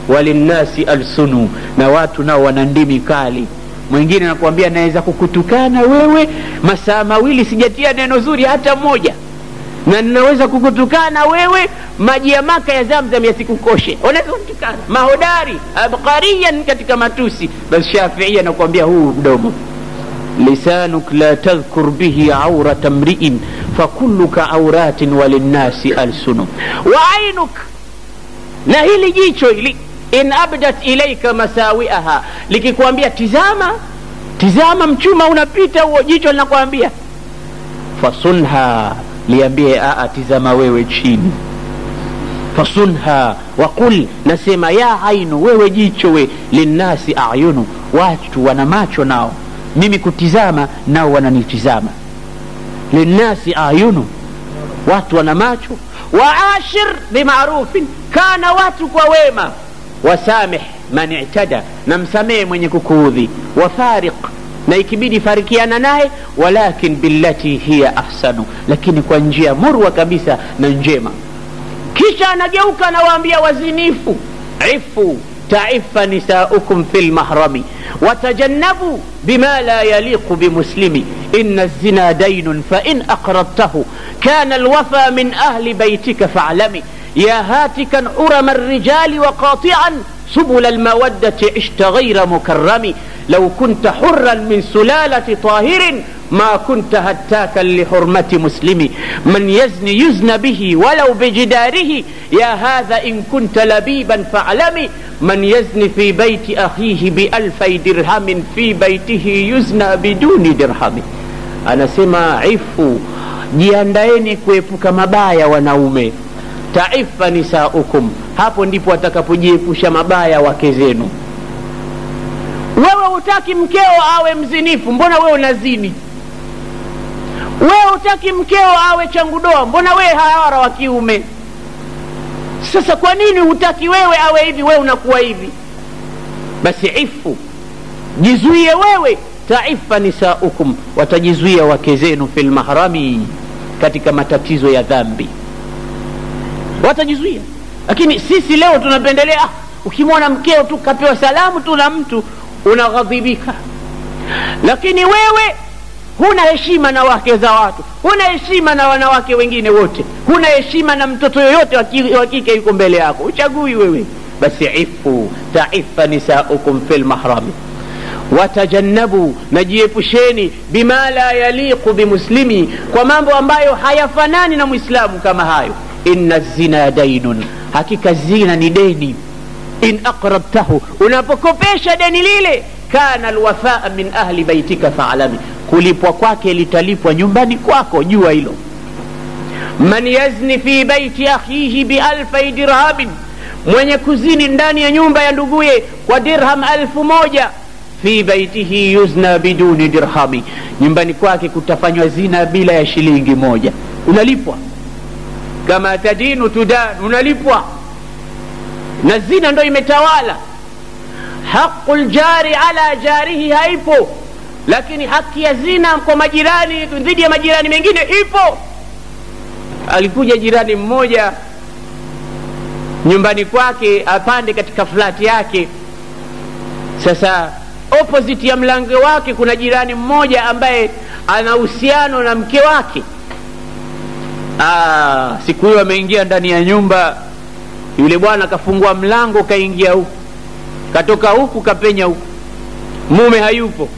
walinnasi alsunu, na watu nao wana ndimi kali. Mwingine anakuambia naweza kukutukana wewe masaa mawili sijatia neno zuri hata moja, na ninaweza kukutukana wewe maji ya Maka ya Zamzam yasikukoshe. Unaweza kutukana mahodari abqariyan katika matusi. Basi Shafi'i anakuambia huu mdomo, lisanuk la tadhkur bihi awrata mri'in fakulluka awratin walinnasi alsunu wa ainuk, na hili jicho hili, in abdat ilayka masawi'aha, likikwambia tizama tizama mchuma unapita, huo jicho linakwambia fasunha, liambie tizama wewe chini. Fasunha waqul, nasema ya ainu, wewe jicho we, linnasi a'yunu, watu wana macho nao, mimi kutizama nao wananitizama. Linnasi a'yunu, watu wana macho. Waashir bima'rufin, kana watu kwa wema. Wasamih man i'tada, na msamehe mwenye kukuudhi. Wafariq, na ikibidi farikiana naye. Walakin billati hiya ahsanu, lakini kwa njia murwa kabisa na njema. Kisha anageuka na waambia wazinifu, ifu ta'iffa nisaukum fil mahrami watajannabu bima la yaliqu bimuslimi inna az-zina daynun fa in aqradtahu kana al-wafa min ahli baytika fa'lami ya hatikan urama ar-rijali wa qati'an subul al-mawaddati ishta ghayra mukarrami law kunta hurran min sulalati tahirin ما كنت هتاكا لحرمة مسلمي من يزني يزن به ولو بجداره يا هذا إن كنت لبيبا فاعلمي من يزني في بيت أخيه بألفي درهم في بيته يزنى بدون درهم. أنا سمع عفو jiandaeni kuepuka mabaya wanaume. Taifa nisaukum, hapo ndipo watakapojiepusha mabaya wake zenu. Wewe hutaki mkeo awe mzinifu, mbona wewe unazini? Wewe hutaki mkeo awe changudoa, mbona wewe hawara wa kiume? Sasa kwa nini hutaki wewe awe hivi, wewe unakuwa hivi? Basi ifu, jizuie wewe. Taifa nisaukum, watajizuia wake zenu fil mahrami, katika matatizo ya dhambi watajizuia. Lakini sisi leo tunapendelea, ukimwona mkeo tu kapewa salamu tu na mtu unaghadhibika. Lakini wewe huna heshima na wake za watu, huna heshima na wanawake wengine wote, huna heshima na mtoto yoyote wa kike yuko mbele yako, uchagui wewe. Basi ifu taifa nisaukum fil mahrami watajannabu, najiepusheni bima la yaliqu bimuslimi, kwa mambo ambayo hayafanani na muislamu kama hayo. Inna zina dainun, hakika zina ni deni. In aqrabtahu, unapokopesha deni lile, kana alwafaa min ahli baitika fa'alami, kulipwa kwake litalipwa nyumbani kwako, jua hilo. Man yazni fi baiti akhihi bi 1000 dirhamin, mwenye kuzini ndani ya nyumba ya nduguye kwa dirham 1000, fi baitihi yuzna biduni dirhami, nyumbani kwake kutafanywa zina bila ya shilingi moja, unalipwa. Kama tadinu tudan, unalipwa. Na zina ndo imetawala. Haqqul jari ala jarihi haipo, lakini haki ya zina kwa majirani dhidi ya majirani mengine ipo. Alikuja jirani mmoja nyumbani kwake apande katika flati yake. Sasa opposite ya mlango wake kuna jirani mmoja ambaye ana uhusiano na mke wake. Siku hiyo ameingia ndani ya nyumba, yule bwana kafungua mlango, kaingia huku, katoka huku, kapenya huku, mume hayupo.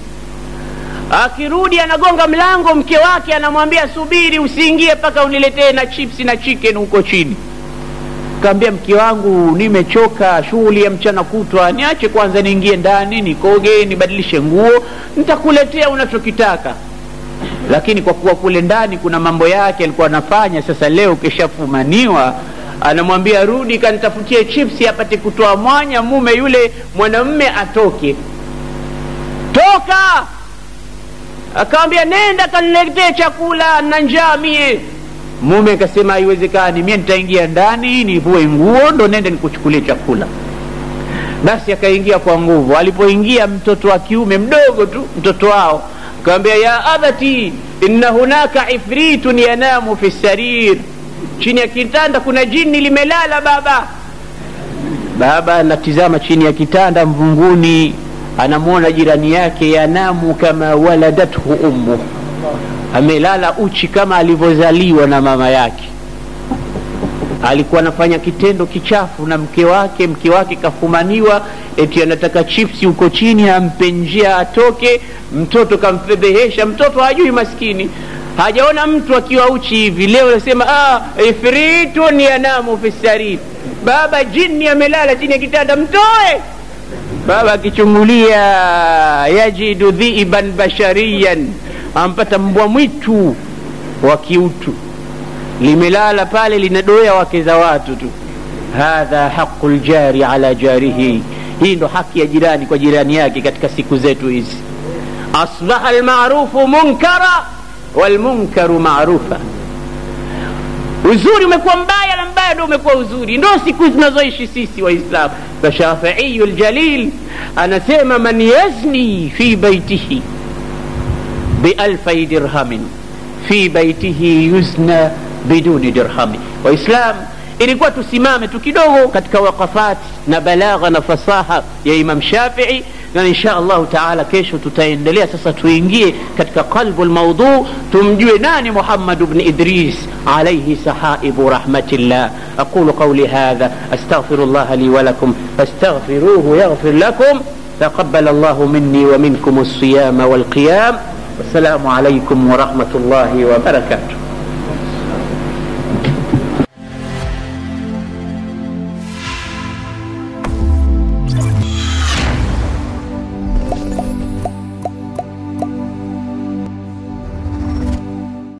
Akirudi anagonga mlango, mke wake anamwambia subiri, usiingie paka uniletee na chips na chicken huko chini. Kaambia mke wangu, nimechoka shughuli ya mchana kutwa, niache kwanza niingie ndani nikoge nibadilishe nguo, nitakuletea unachokitaka. Lakini kwa kuwa kule ndani kuna mambo yake alikuwa anafanya, sasa leo keshafumaniwa, anamwambia rudi kanitafutie chips apate kutoa mwanya mume yule mwanamume atoke. Toka! Akamwambia nenda kaniletee chakula na njaa mie. Mume akasema haiwezekani, mimi nitaingia ndani nivue nguo ndo nende nikuchukulie chakula. Basi akaingia kwa nguvu. Alipoingia mtoto wa kiume mdogo tu, mtoto wao, akamwambia ya abati inna hunaka ifritun yanamu fi sarir, chini ya kitanda kuna jini limelala baba. Baba anatizama chini ya kitanda mvunguni, anamuona jirani yake yanamu kama waladathu ummu, amelala uchi kama alivyozaliwa na mama yake. Alikuwa anafanya kitendo kichafu na mke wake kafumaniwa, eti anataka chipsi huko chini ampe njia atoke. Mtoto kamfedhehesha, mtoto hajui maskini, hajaona mtu akiwa uchi hivi. Leo anasema ifritun yanamu fi sarir, baba jini amelala chini ya kitanda, mtoe. Baba akichungulia yajidu dhiban bashariyan, ampata mbwa mwitu wa kiutu limelala pale linadoea wake za watu tu. Hadha haqqul jari ala jarihi, hii ndo haki ya jirani kwa jirani yake katika siku zetu hizi. Asbaha almarufu munkara wal munkaru ma'rufa, uzuri umekuwa mbaya na mbaya ndio umekuwa uzuri, ndio siku tunazoishi sisi Waislamu. Shafi'i aljalil anasema man yazni fi baitihi bi 1000 dirhamin fi baitihi yuzna biduni dirhami. Waislam, ilikuwa tusimame tu kidogo katika waqafat na balagha na fasaha ya Imam Shafi'i, na insha Allah taala kesho tutaendelea. Sasa tuingie katika qalbu almawdu, tumjue nani Muhammad ibn Idris alayhi sahaibu rahmatillah. aqulu qawli hadha astaghfirullah li wa lakum fastaghfiruhu yaghfir lakum. taqabbal Allah minni wa minkum as-siyama wal qiyam. wassalamu alaykum wa rahmatullahi wa barakatuh.